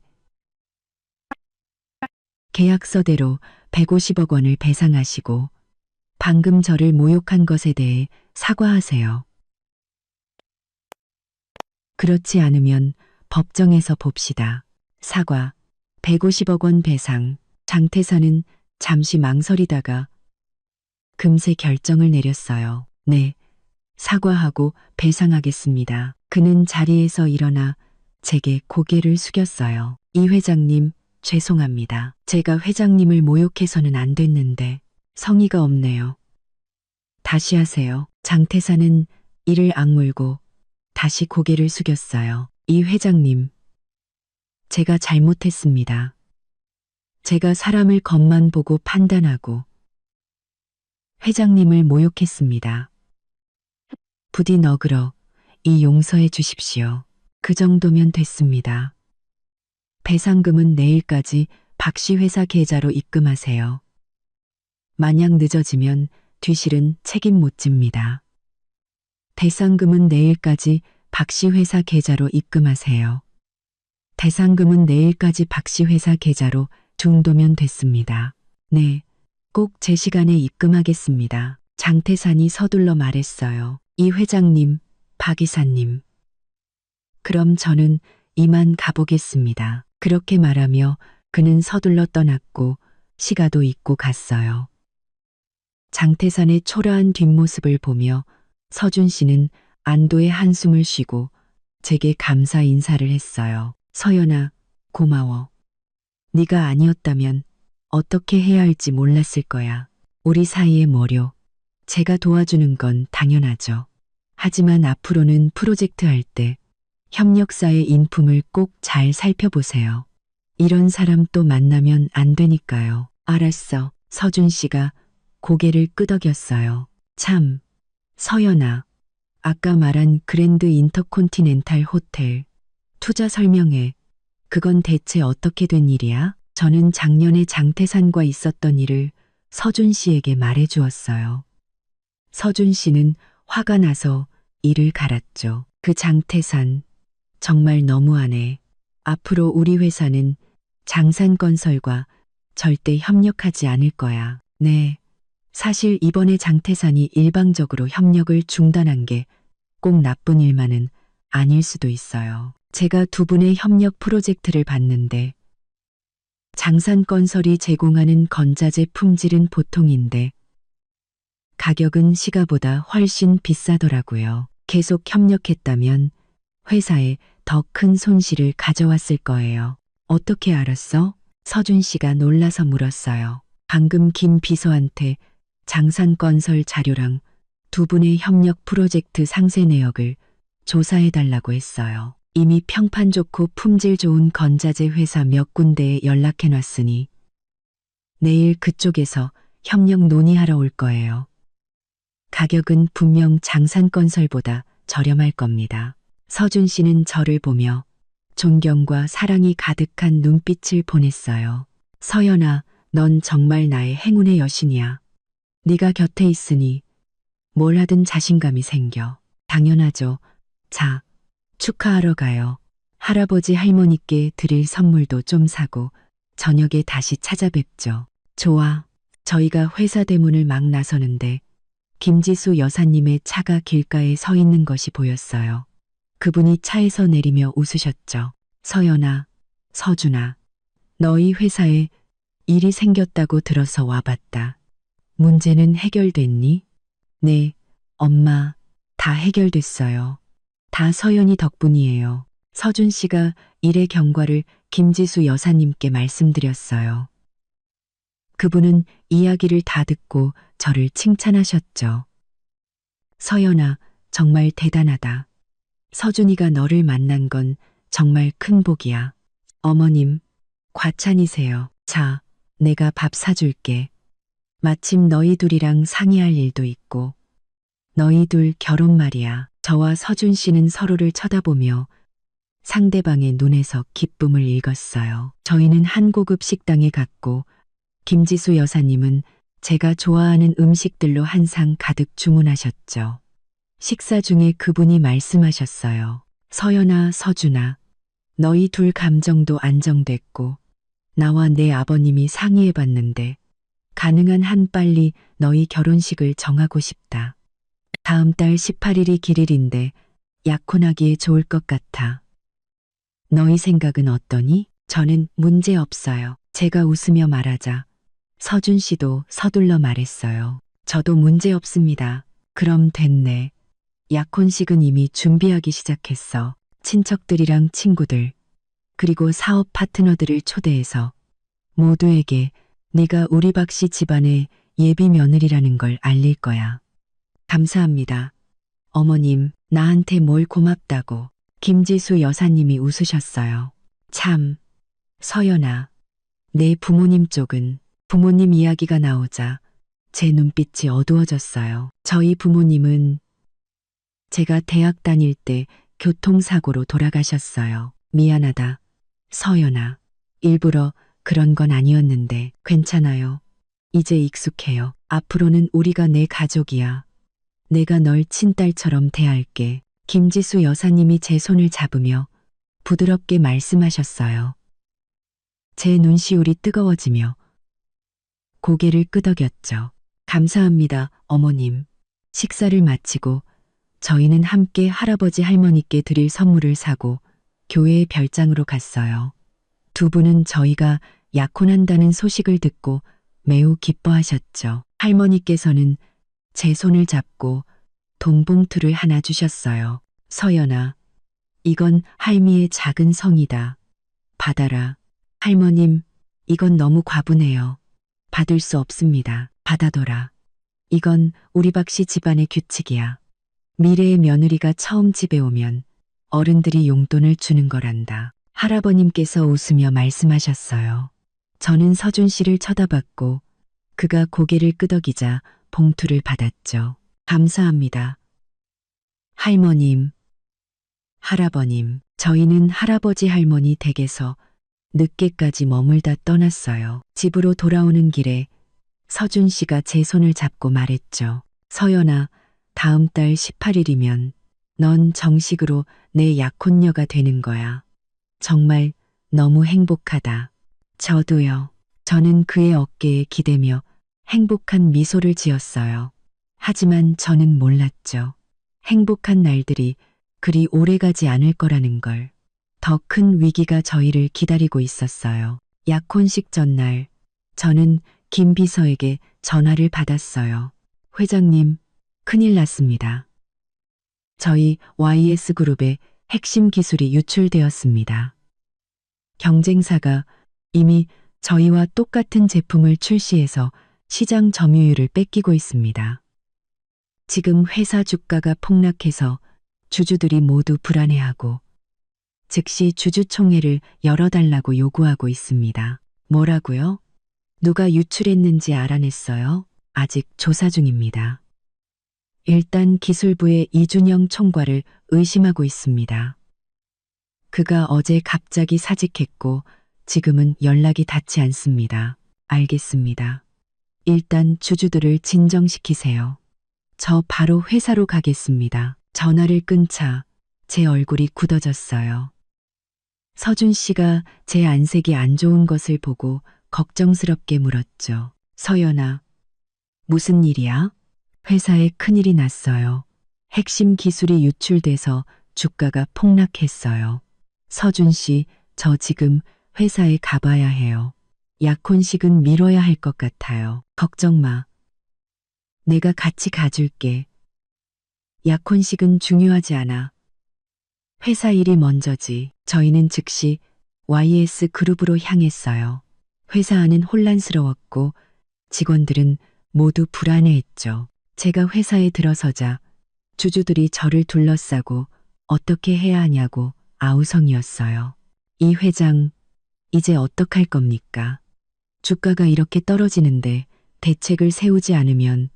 계약서대로 150억 원을 배상하시고 방금 저를 모욕한 것에 대해 사과하세요. 그렇지 않으면 법정에서 봅시다. 사과, 150억 원 배상. 장태산은 잠시 망설이다가 금세 결정을 내렸어요. 네, 사과하고 배상하겠습니다. 그는 자리에서 일어나 제게 고개를 숙였어요. 이 회장님, 죄송합니다. 제가 회장님을 모욕해서는 안 됐는데 성의가 없네요. 다시 하세요. 장태산은 이를 악물고 다시 고개를 숙였어요. 이 회장님, 제가 잘못했습니다. 제가 사람을 겉만 보고 판단하고 회장님을 모욕했습니다. 부디 너그러 이 용서해 주십시오. 그 정도면 됐습니다. 배상금은 내일까지 박씨 회사 계좌로 입금하세요. 만약 늦어지면 뒤실은 책임 못 집니다. 대상금은 내일까지 박씨 회사 계좌로 입금하세요. 대상금은 내일까지 박씨 회사 계좌로 중도면 됐습니다. 네, 꼭 제 시간에 입금하겠습니다. 장태산이 서둘러 말했어요. 이 회장님, 박 이사님. 그럼 저는 이만 가보겠습니다. 그렇게 말하며 그는 서둘러 떠났고 시가도 잊고 갔어요. 장태산의 초라한 뒷모습을 보며 서준 씨는 안도의 한숨을 쉬고 제게 감사 인사를 했어요. 서연아, 고마워. 네가 아니었다면 어떻게 해야 할지 몰랐을 거야. 우리 사이의 모료. 제가 도와주는 건 당연하죠. 하지만 앞으로는 프로젝트 할 때 협력사의 인품을 꼭 잘 살펴보세요. 이런 사람 또 만나면 안 되니까요. 알았어. 서준 씨가 고개를 끄덕였어요. 참, 서연아. 아까 말한 그랜드 인터콘티넨탈 호텔 투자 설명회, 그건 대체 어떻게 된 일이야? 저는 작년에 장태산과 있었던 일을 서준 씨에게 말해 주었어요. 서준 씨는 화가 나서 이를 갈았죠. 그 장태산, 정말 너무하네. 앞으로 우리 회사는 장산건설과 절대 협력하지 않을 거야. 네. 사실 이번에 장태산이 일방적으로 협력을 중단한 게 꼭 나쁜 일만은 아닐 수도 있어요. 제가 두 분의 협력 프로젝트를 봤는데 장산건설이 제공하는 건자재 품질은 보통인데 가격은 시가보다 훨씬 비싸더라고요. 계속 협력했다면 회사에 더 큰 손실을 가져왔을 거예요. 어떻게 알았어? 서준 씨가 놀라서 물었어요. 방금 김 비서한테 장산건설 자료랑 두 분의 협력 프로젝트 상세 내역을 조사해달라고 했어요. 이미 평판 좋고 품질 좋은 건자재 회사 몇 군데에 연락해놨으니 내일 그쪽에서 협력 논의하러 올 거예요. 가격은 분명 장산건설보다 저렴할 겁니다. 서준 씨는 저를 보며 존경과 사랑이 가득한 눈빛을 보냈어요. 서연아, 넌 정말 나의 행운의 여신이야. 네가 곁에 있으니 뭘 하든 자신감이 생겨. 당연하죠. 자, 축하하러 가요. 할아버지 할머니께 드릴 선물도 좀 사고 저녁에 다시 찾아뵙죠. 좋아. 저희가 회사 대문을 막 나서는데 김지수 여사님의 차가 길가에 서 있는 것이 보였어요. 그분이 차에서 내리며 웃으셨죠. 서연아, 서준아, 너희 회사에 일이 생겼다고 들어서 와봤다. 문제는 해결됐니? 네, 엄마, 다 해결됐어요. 다 서연이 덕분이에요. 서준 씨가 일의 경과를 김지수 여사님께 말씀드렸어요. 그분은 이야기를 다 듣고 저를 칭찬하셨죠. 서연아, 정말 대단하다. 서준이가 너를 만난 건 정말 큰 복이야. 어머님, 과찬이세요. 자, 내가 밥 사줄게. 마침 너희 둘이랑 상의할 일도 있고. 너희 둘 결혼 말이야. 저와 서준 씨는 서로를 쳐다보며 상대방의 눈에서 기쁨을 읽었어요. 저희는 한 고급 식당에 갔고 김지수 여사님은 제가 좋아하는 음식들로 한 상 가득 주문하셨죠. 식사 중에 그분이 말씀하셨어요. 서연아, 서준아, 너희 둘 감정도 안정됐고 나와 내 아버님이 상의해봤는데 가능한 한 빨리 너희 결혼식을 정하고 싶다. 다음 달 18일이 길일인데 약혼하기에 좋을 것 같아. 너희 생각은 어떠니? 저는 문제 없어요. 제가 웃으며 말하자 서준 씨도 서둘러 말했어요. 저도 문제 없습니다. 그럼 됐네. 약혼식은 이미 준비하기 시작했어. 친척들이랑 친구들, 그리고 사업 파트너들을 초대해서 모두에게 네가 우리 박 씨 집안의 예비 며느리라는 걸 알릴 거야. 감사합니다. 어머님, 나한테 뭘 고맙다고. 김지수 여사님이 웃으셨어요. 참, 서연아, 내 부모님 쪽은 부모님 이야기가 나오자 제 눈빛이 어두워졌어요. 저희 부모님은 제가 대학 다닐 때 교통사고로 돌아가셨어요. 미안하다. 서연아. 일부러 그런 건 아니었는데 괜찮아요. 이제 익숙해요. 앞으로는 우리가 내 가족이야. 내가 널 친딸처럼 대할게. 김지수 여사님이 제 손을 잡으며 부드럽게 말씀하셨어요. 제 눈시울이 뜨거워지며 고개를 끄덕였죠. 감사합니다, 어머님. 식사를 마치고 저희는 함께 할아버지 할머니께 드릴 선물을 사고 교회의 별장으로 갔어요. 두 분은 저희가 약혼한다는 소식을 듣고 매우 기뻐하셨죠. 할머니께서는 제 손을 잡고 돈봉투를 하나 주셨어요. 서연아, 이건 할미의 작은 성이다. 받아라. 할머님, 이건 너무 과분해요. 받을 수 없습니다. 받아둬라. 이건 우리 박씨 집안의 규칙이야. 미래의 며느리가 처음 집에 오면 어른들이 용돈을 주는 거란다. 할아버님께서 웃으며 말씀하셨어요. 저는 서준 씨를 쳐다봤고 그가 고개를 끄덕이자 봉투를 받았죠. 감사합니다. 할머님, 할아버님, 저희는 할아버지 할머니 댁에서 늦게까지 머물다 떠났어요. 집으로 돌아오는 길에 서준 씨가 제 손을 잡고 말했죠. 서연아, 다음 달 18일이면 넌 정식으로 내 약혼녀가 되는 거야. 정말 너무 행복하다. 저도요. 저는 그의 어깨에 기대며 행복한 미소를 지었어요. 하지만 저는 몰랐죠. 행복한 날들이 그리 오래가지 않을 거라는 걸. 더 큰 위기가 저희를 기다리고 있었어요. 약혼식 전날 저는 김 비서에게 전화를 받았어요. 회장님, 큰일 났습니다. 저희 YS그룹의 핵심 기술이 유출되었습니다. 경쟁사가 이미 저희와 똑같은 제품을 출시해서 시장 점유율을 뺏기고 있습니다. 지금 회사 주가가 폭락해서 주주들이 모두 불안해하고 즉시 주주총회를 열어달라고 요구하고 있습니다. 뭐라고요? 누가 유출했는지 알아냈어요? 아직 조사 중입니다. 일단 기술부의 이준영 총괄을 의심하고 있습니다. 그가 어제 갑자기 사직했고 지금은 연락이 닿지 않습니다. 알겠습니다. 일단 주주들을 진정시키세요. 저 바로 회사로 가겠습니다. 전화를 끊자 제 얼굴이 굳어졌어요. 서준 씨가 제 안색이 안 좋은 것을 보고 걱정스럽게 물었죠. 서연아, 무슨 일이야? 회사에 큰일이 났어요. 핵심 기술이 유출돼서 주가가 폭락했어요. 서준 씨, 저 지금 회사에 가봐야 해요. 약혼식은 미뤄야 할 것 같아요. 걱정 마. 내가 같이 가줄게. 약혼식은 중요하지 않아. 회사 일이 먼저지. 저희는 즉시 YS 그룹으로 향했어요. 회사 안은 혼란스러웠고 직원들은 모두 불안해했죠. 제가 회사에 들어서자 주주들이 저를 둘러싸고 어떻게 해야 하냐고 아우성이었어요. 이 회장, 이제 어떡할 겁니까? 주가가 이렇게 떨어지는데 대책을 세우지 않으면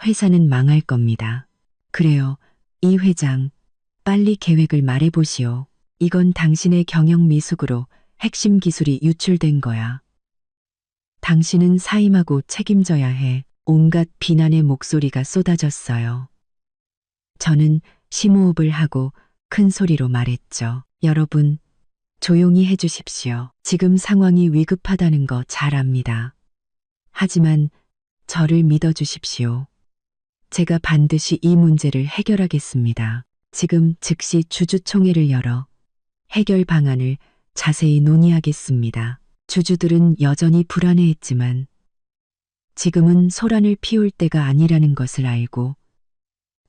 회사는 망할 겁니다. 그래요, 이 회장, 빨리 계획을 말해보시오. 이건 당신의 경영 미숙으로 핵심 기술이 유출된 거야. 당신은 사임하고 책임져야 해. 온갖 비난의 목소리가 쏟아졌어요. 저는 심호흡을 하고 큰 소리로 말했죠. 여러분, 조용히 해주십시오. 지금 상황이 위급하다는 거 잘 압니다. 하지만 저를 믿어주십시오. 제가 반드시 이 문제를 해결하겠습니다. 지금 즉시 주주총회를 열어 해결 방안을 자세히 논의하겠습니다. 주주들은 여전히 불안해했지만 지금은 소란을 피울 때가 아니라는 것을 알고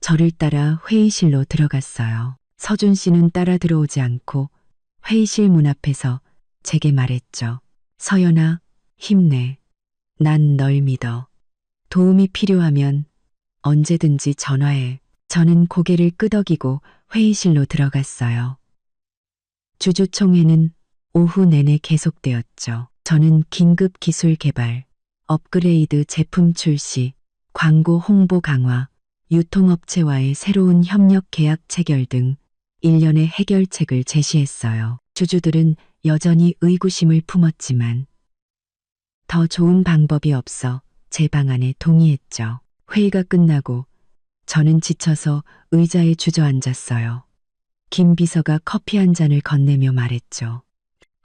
저를 따라 회의실로 들어갔어요. 서준 씨는 따라 들어오지 않고 회의실 문 앞에서 제게 말했죠. 서연아, 힘내. 난 널 믿어. 도움이 필요하면 언제든지 전화해. 저는 고개를 끄덕이고 회의실로 들어갔어요. 주주총회는 오후 내내 계속되었죠. 저는 긴급 기술 개발, 업그레이드 제품 출시, 광고 홍보 강화, 유통업체와의 새로운 협력 계약 체결 등 일련의 해결책을 제시했어요. 주주들은 여전히 의구심을 품었지만 더 좋은 방법이 없어 제 방안에 동의했죠. 회의가 끝나고 저는 지쳐서 의자에 주저앉았어요. 김 비서가 커피 한 잔을 건네며 말했죠.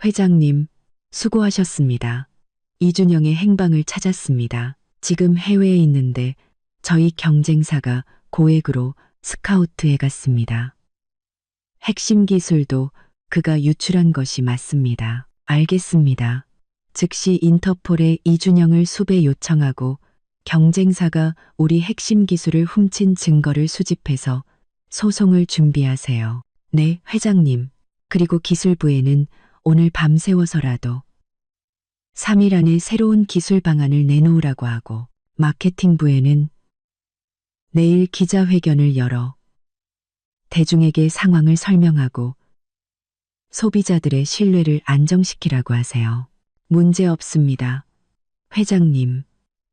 회장님, 수고하셨습니다. 이준영의 행방을 찾았습니다. 지금 해외에 있는데 저희 경쟁사가 고액으로 스카우트해 갔습니다. 핵심 기술도 그가 유출한 것이 맞습니다. 알겠습니다. 즉시 인터폴에 이준영을 수배 요청하고 경쟁사가 우리 핵심 기술을 훔친 증거를 수집해서 소송을 준비하세요. 네, 회장님. 그리고 기술부에는 오늘 밤새워서라도 3일 안에 새로운 기술 방안을 내놓으라고 하고 마케팅부에는 내일 기자회견을 열어 대중에게 상황을 설명하고 소비자들의 신뢰를 안정시키라고 하세요. 문제 없습니다. 회장님,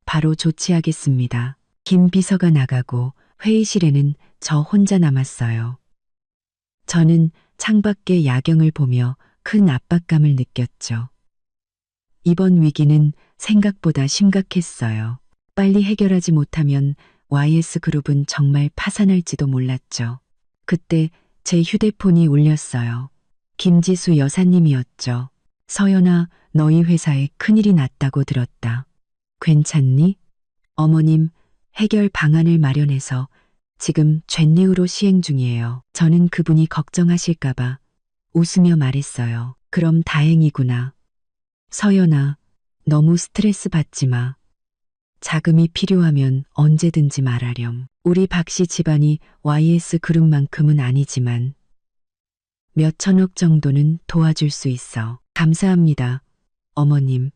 바로 조치하겠습니다. 김 비서가 나가고 회의실에는 저 혼자 남았어요. 저는 창밖의 야경을 보며 큰 압박감을 느꼈죠. 이번 위기는 생각보다 심각했어요. 빨리 해결하지 못하면 YS그룹은 정말 파산할지도 몰랐죠. 그때 제 휴대폰이 울렸어요. 김지수 여사님이었죠. 서연아, 너희 회사에 큰일이 났다고 들었다. 괜찮니? 어머님, 해결 방안을 마련해서 지금 죗리우로 시행 중이에요. 저는 그분이 걱정하실까봐 웃으며 말했어요. 그럼 다행이구나. 서연아, 너무 스트레스 받지 마. 자금이 필요하면 언제든지 말하렴. 우리 박씨 집안이 YS 그룹만큼은 아니지만 몇 천억 정도는 도와줄 수 있어. 감사합니다. 어머님,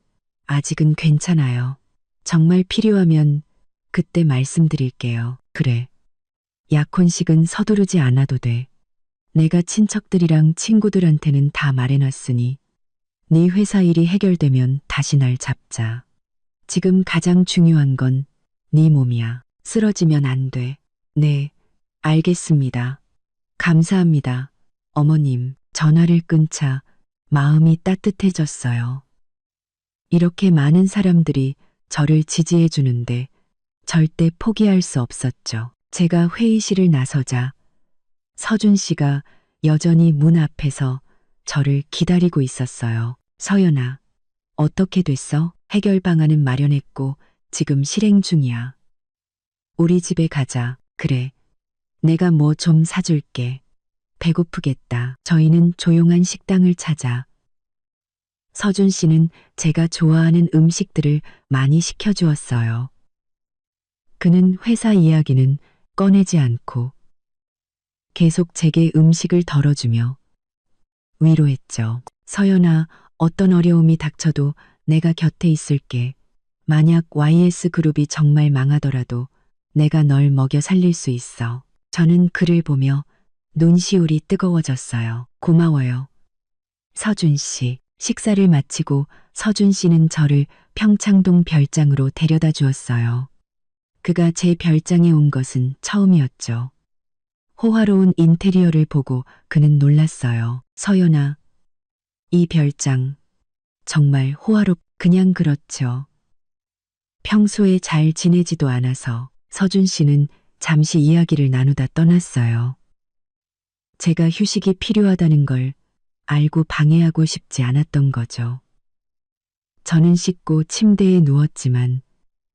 아직은 괜찮아요. 정말 필요하면 그때 말씀드릴게요. 그래. 약혼식은 서두르지 않아도 돼. 내가 친척들이랑 친구들한테는 다 말해놨으니 네 회사 일이 해결되면 다시 날 잡자. 지금 가장 중요한 건 네 몸이야. 쓰러지면 안 돼. 네, 알겠습니다. 감사합니다. 어머님, 전화를 끊자 마음이 따뜻해졌어요. 이렇게 많은 사람들이 저를 지지해 주는데 절대 포기할 수 없었죠. 제가 회의실을 나서자 서준 씨가 여전히 문 앞에서 저를 기다리고 있었어요. 서연아, 어떻게 됐어? 해결 방안은 마련했고 지금 실행 중이야. 우리 집에 가자. 그래. 내가 뭐 좀 사줄게. 배고프겠다. 저희는 조용한 식당을 찾아 서준 씨는 제가 좋아하는 음식들을 많이 시켜주었어요. 그는 회사 이야기는 꺼내지 않고 계속 제게 음식을 덜어주며 위로했죠. 서연아, 어떤 어려움이 닥쳐도 내가 곁에 있을게. 만약 YS 그룹이 정말 망하더라도 내가 널 먹여 살릴 수 있어. 저는 그를 보며 눈시울이 뜨거워졌어요. 고마워요. 서준 씨. 식사를 마치고 서준 씨는 저를 평창동 별장으로 데려다 주었어요. 그가 제 별장에 온 것은 처음이었죠. 호화로운 인테리어를 보고 그는 놀랐어요. 서연아, 이 별장 정말 그냥 그렇죠. 평소에 잘 지내지도 않아서 서준 씨는 잠시 이야기를 나누다 떠났어요. 제가 휴식이 필요하다는 걸 알고 방해하고 싶지 않았던 거죠. 저는 씻고 침대에 누웠지만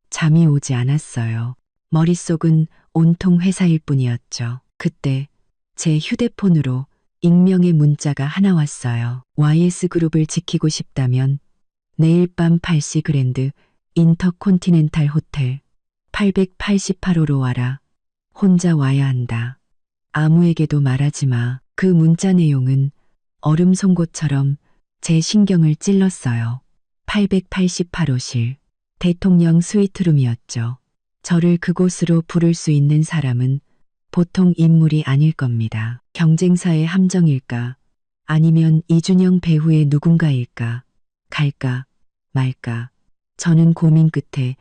잠이 오지 않았어요. 머릿속은 온통 회사일 뿐이었죠. 그때 제 휴대폰으로 익명의 문자가 하나 왔어요. YS 그룹을 지키고 싶다면 내일 밤 8시 그랜드 인터콘티넨탈 호텔 888호로 와라. 혼자 와야 한다. 아무에게도 말하지 마. 그 문자 내용은 얼음 송곳처럼 제 신경을 찔렀어요. 888호실. 대통령 스위트룸이었죠. 저를 그곳으로 부를 수 있는 사람은 보통 인물이 아닐 겁니다. 경쟁사의 함정일까? 아니면 이준영 배우의 누군가일까? 갈까? 말까? 저는 고민 끝에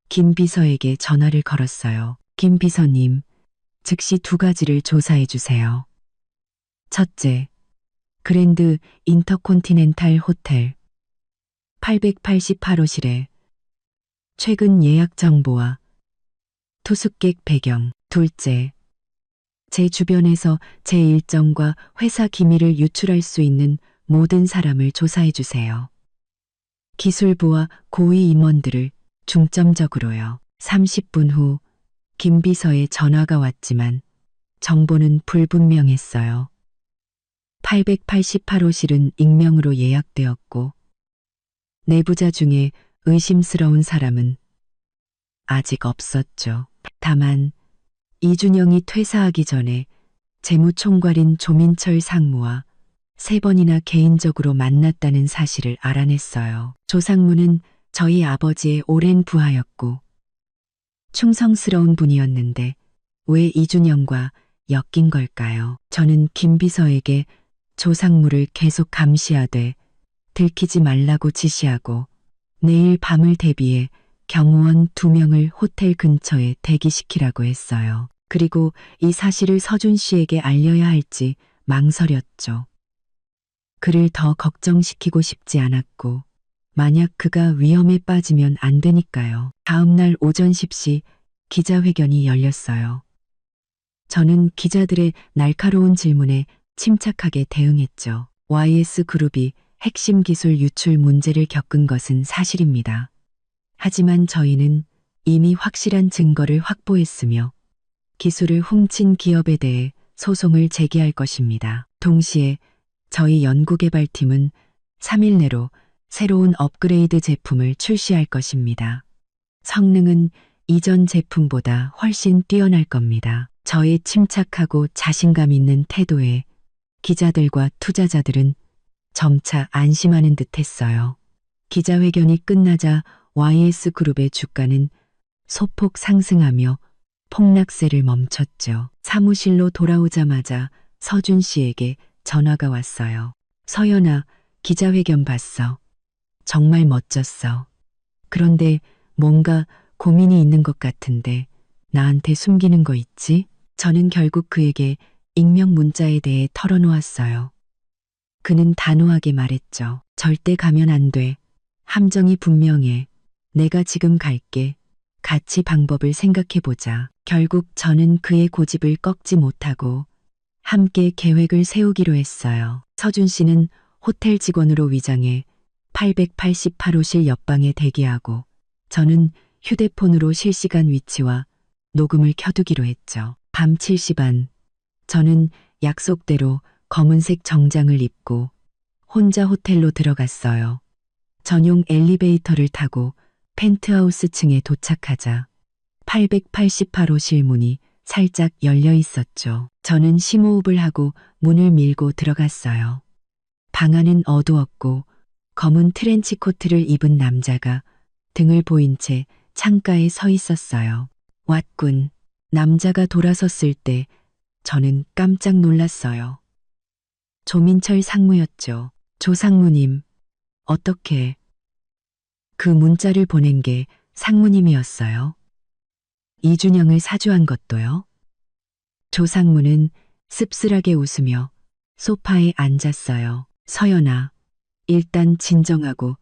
김 비서에게 전화를 걸었어요. 김 비서님, 즉시 두 가지를 조사해 주세요. 첫째, 그랜드 인터콘티넨탈 호텔 888호실에 최근 예약 정보와 투숙객 배경. 둘째, 제 주변에서 제 일정과 회사 기밀을 유출할 수 있는 모든 사람을 조사해 주세요. 기술부와 고위 임원들을 중점적으로요. 30분 후 김 비서의 전화가 왔지만 정보는 불분명했어요. 888호실은 익명으로 예약되었고 내부자 중에 의심스러운 사람은 아직 없었죠. 다만 이준영이 퇴사하기 전에 재무총괄인 조민철 상무와 3번이나 개인적으로 만났다는 사실을 알아냈어요. 조 상무는 저희 아버지의 오랜 부하였고 충성스러운 분이었는데 왜 이준영과 엮인 걸까요? 저는 김 비서에게 조 상무를 계속 감시하되 들키지 말라고 지시하고 내일 밤을 대비해 경호원 2명을 호텔 근처에 대기시키라고 했어요. 그리고 이 사실을 서준 씨에게 알려야 할지 망설였죠. 그를 더 걱정시키고 싶지 않았고 만약 그가 위험에 빠지면 안 되니까요. 다음 날 오전 10시 기자회견이 열렸어요. 저는 기자들의 날카로운 질문에 침착하게 대응했죠. YS 그룹이 핵심 기술 유출 문제를 겪은 것은 사실입니다. 하지만 저희는 이미 확실한 증거를 확보했으며 기술을 훔친 기업에 대해 소송을 제기할 것입니다. 동시에 저희 연구개발팀은 3일 내로 새로운 업그레이드 제품을 출시할 것입니다. 성능은 이전 제품보다 훨씬 뛰어날 겁니다. 저의 침착하고 자신감 있는 태도에 기자들과 투자자들은 점차 안심하는 듯 했어요. 기자회견이 끝나자 YS그룹의 주가는 소폭 상승하며 폭락세를 멈췄죠. 사무실로 돌아오자마자 서준 씨에게 전화가 왔어요. 서연아, 기자회견 봤어. 정말 멋졌어. 그런데 뭔가 고민이 있는 것 같은데 나한테 숨기는 거 있지? 저는 결국 그에게 익명 문자에 대해 털어놓았어요. 그는 단호하게 말했죠. 절대 가면 안 돼. 함정이 분명해. 내가 지금 갈게. 같이 방법을 생각해보자. 결국 저는 그의 고집을 꺾지 못하고 함께 계획을 세우기로 했어요. 서준 씨는 호텔 직원으로 위장해 888호실 옆방에 대기하고 저는 휴대폰으로 실시간 위치와 녹음을 켜두기로 했죠. 밤 7시 반, 저는 약속대로 검은색 정장을 입고 혼자 호텔로 들어갔어요. 전용 엘리베이터를 타고 펜트하우스 층에 도착하자 888호실 문이 살짝 열려 있었죠. 저는 심호흡을 하고 문을 밀고 들어갔어요. 방 안은 어두웠고 검은 트렌치 코트를 입은 남자가 등을 보인 채 창가에 서 있었어요. 왔군. 남자가 돌아섰을 때 저는 깜짝 놀랐어요. 조민철 상무였죠. 조 상무님, 어떻게 그 문자를 보낸 게 상무님이었어요? 이준영을 사주한 것도요? 조 상무는 씁쓸하게 웃으며 소파에 앉았어요. 서연아, 일단 진정하고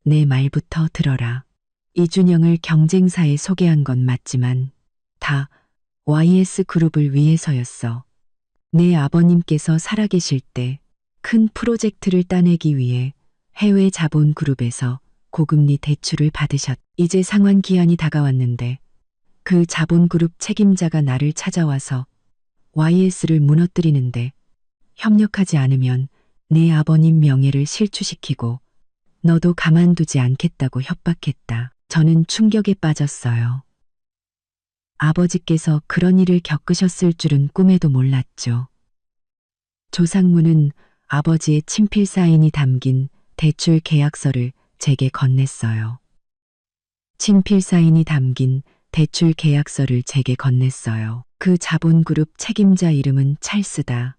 내 말부터 들어라. 이준영을 경쟁사에 소개한 건 맞지만 다 YS그룹을 위해서였어. 내 아버님께서 살아계실 때 큰 프로젝트를 따내기 위해 해외 자본그룹에서 고금리 대출을 받으셨. 이제 상환 기한이 다가왔는데 그 자본그룹 책임자가 나를 찾아와서 YS를 무너뜨리는데 협력하지 않으면 내 아버님 명예를 실추시키고 너도 가만두지 않겠다고 협박했다. 저는 충격에 빠졌어요. 아버지께서 그런 일을 겪으셨을 줄은 꿈에도 몰랐죠. 조상무는 아버지의 친필 사인이 담긴 대출 계약서를 제게 건넸어요. 친필 사인이 담긴 대출 계약서를 제게 건넸어요. 그 자본그룹 책임자 이름은 찰스다.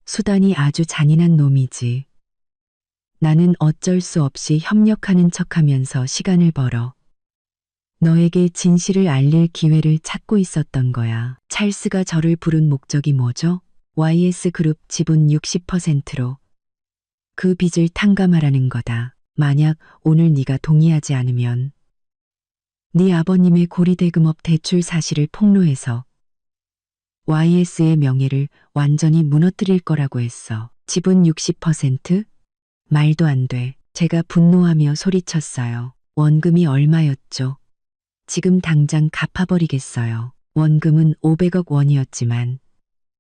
수단이 아주 잔인한 놈이지. 나는 어쩔 수 없이 협력하는 척하면서 시간을 벌어 너에게 진실을 알릴 기회를 찾고 있었던 거야. 찰스가 저를 부른 목적이 뭐죠? YS그룹 지분 60%로 그 빚을 탕감하라는 거다. 만약 오늘 네가 동의하지 않으면 네 아버님의 고리대금업 대출 사실을 폭로해서 YS의 명예를 완전히 무너뜨릴 거라고 했어. 지분 60%? 말도 안 돼. 제가 분노하며 소리쳤어요. 원금이 얼마였죠? 지금 당장 갚아버리겠어요. 원금은 500억 원이었지만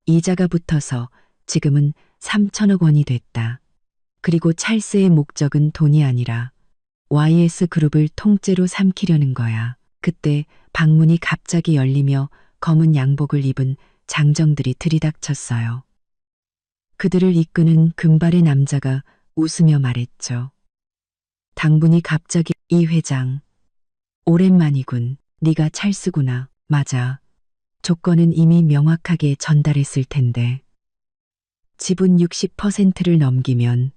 이자가 붙어서 지금은 3천억 원이 됐다. 그리고 찰스의 목적은 돈이 아니라 YS그룹을 통째로 삼키려는 거야. 그때 방문이 갑자기 열리며 검은 양복을 입은 장정들이 들이닥쳤어요. 그들을 이끄는 금발의 남자가 웃으며 말했죠. 당분이 갑자기 이 회장. 오랜만이군. 네가 찰스구나. 맞아. 조건은 이미 명확하게 전달했을 텐데. 지분 60%를 넘기면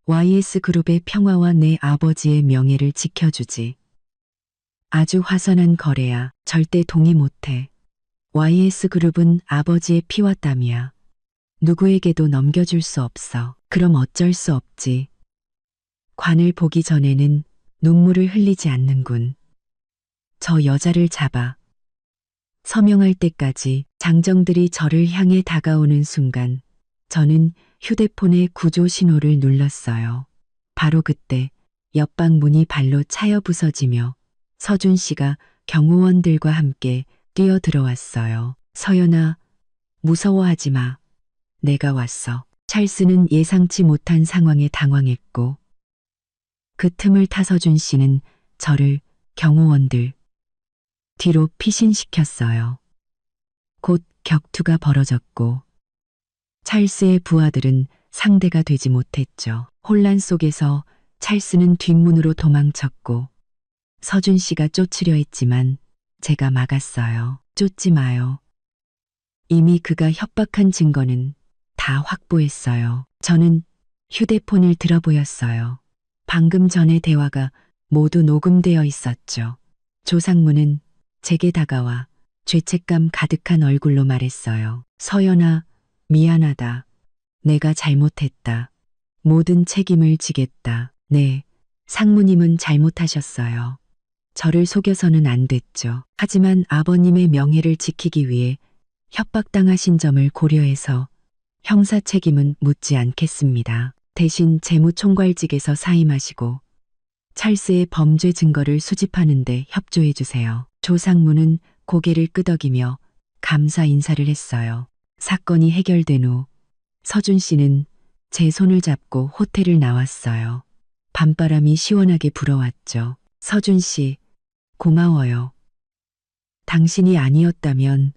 YS그룹의 평화와 내 아버지의 명예를 지켜주지. 아주 화선한 거래야. 절대 동의 못해. YS그룹은 아버지의 피와 땀이야. 누구에게도 넘겨줄 수 없어. 그럼 어쩔 수 없지. 관을 보기 전에는 눈물을 흘리지 않는군. 저 여자를 잡아. 서명할 때까지 장정들이 저를 향해 다가오는 순간 저는 휴대폰의 구조 신호를 눌렀어요. 바로 그때 옆방 문이 발로 차여 부서지며 서준 씨가 경호원들과 함께 뛰어 들어왔어요. 서연아, 무서워하지 마. 내가 왔어. 찰스는 예상치 못한 상황에 당황했고 그 틈을 타 서준 씨는 저를 경호원들 뒤로 피신시켰어요. 곧 격투가 벌어졌고 찰스의 부하들은 상대가 되지 못했죠. 혼란 속에서 찰스는 뒷문으로 도망쳤고 서준 씨가 쫓으려 했지만 제가 막았어요. 쫓지 마요. 이미 그가 협박한 증거는 다 확보했어요. 저는 휴대폰을 들어보였어요. 방금 전의 대화가 모두 녹음되어 있었죠. 조상무는 제게 다가와 죄책감 가득한 얼굴로 말했어요. 서연아, 미안하다. 내가 잘못했다. 모든 책임을 지겠다. 네, 상무님은 잘못하셨어요. 저를 속여서는 안 됐죠. 하지만 아버님의 명예를 지키기 위해 협박당하신 점을 고려해서 형사 책임은 묻지 않겠습니다. 대신 재무총괄직에서 사임하시고 찰스의 범죄 증거를 수집하는 데 협조해 주세요. 조상무는 고개를 끄덕이며 감사 인사를 했어요. 사건이 해결된 후 서준 씨는 제 손을 잡고 호텔을 나왔어요. 밤바람이 시원하게 불어왔죠. 서준 씨, 고마워요. 당신이 아니었다면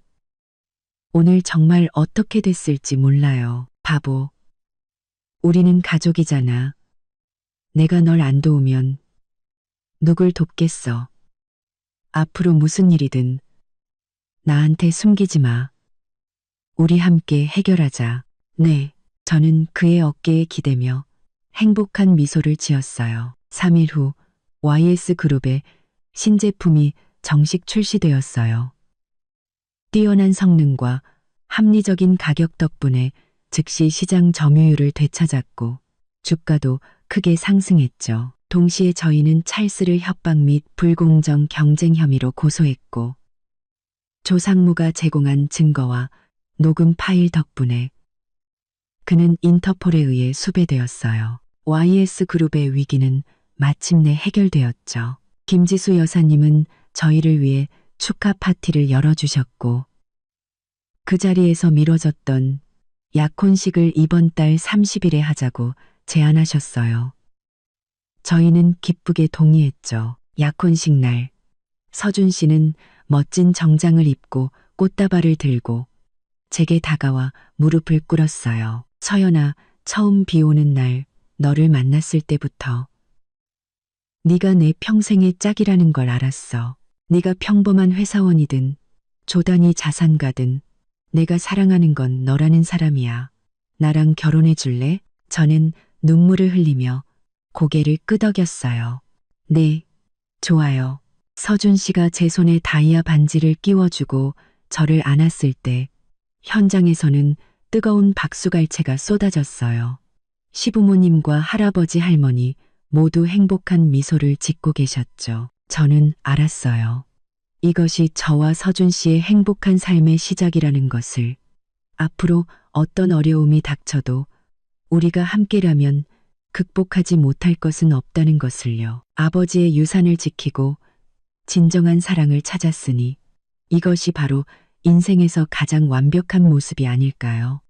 오늘 정말 어떻게 됐을지 몰라요. 바보. 우리는 가족이잖아. 내가 널 안 도우면 누굴 돕겠어. 앞으로 무슨 일이든 나한테 숨기지 마. 우리 함께 해결하자. 네, 저는 그의 어깨에 기대며 행복한 미소를 지었어요. 3일 후 YS그룹의 신제품이 정식 출시되었어요. 뛰어난 성능과 합리적인 가격 덕분에 즉시 시장 점유율을 되찾았고 주가도 크게 상승했죠. 동시에 저희는 찰스를 협박 및 불공정 경쟁 혐의로 고소했고 조상무가 제공한 증거와 녹음 파일 덕분에 그는 인터폴에 의해 수배되었어요. YS그룹의 위기는 마침내 해결되었죠. 김지수 여사님은 저희를 위해 축하 파티를 열어주셨고 그 자리에서 미뤄졌던 약혼식을 이번 달 30일에 하자고 제안하셨어요. 저희는 기쁘게 동의했죠. 약혼식 날 서준 씨는 멋진 정장을 입고 꽃다발을 들고 제게 다가와 무릎을 꿇었어요. 서연아, 처음 비 오는 날 너를 만났을 때부터 네가 내 평생의 짝이라는 걸 알았어. 네가 평범한 회사원이든 조단위 자산가든 내가 사랑하는 건 너라는 사람이야. 나랑 결혼해 줄래? 저는 눈물을 흘리며 고개를 끄덕였어요. 네, 좋아요. 서준 씨가 제 손에 다이아 반지를 끼워주고 저를 안았을 때 현장에서는 뜨거운 박수갈채가 쏟아졌어요. 시부모님과 할아버지 할머니 모두 행복한 미소를 짓고 계셨죠. 저는 알았어요. 이것이 저와 서준 씨의 행복한 삶의 시작이라는 것을. 앞으로 어떤 어려움이 닥쳐도 우리가 함께라면 극복하지 못할 것은 없다는 것을요. 아버지의 유산을 지키고 진정한 사랑을 찾았으니 이것이 바로 인생에서 가장 완벽한 모습이 아닐까요?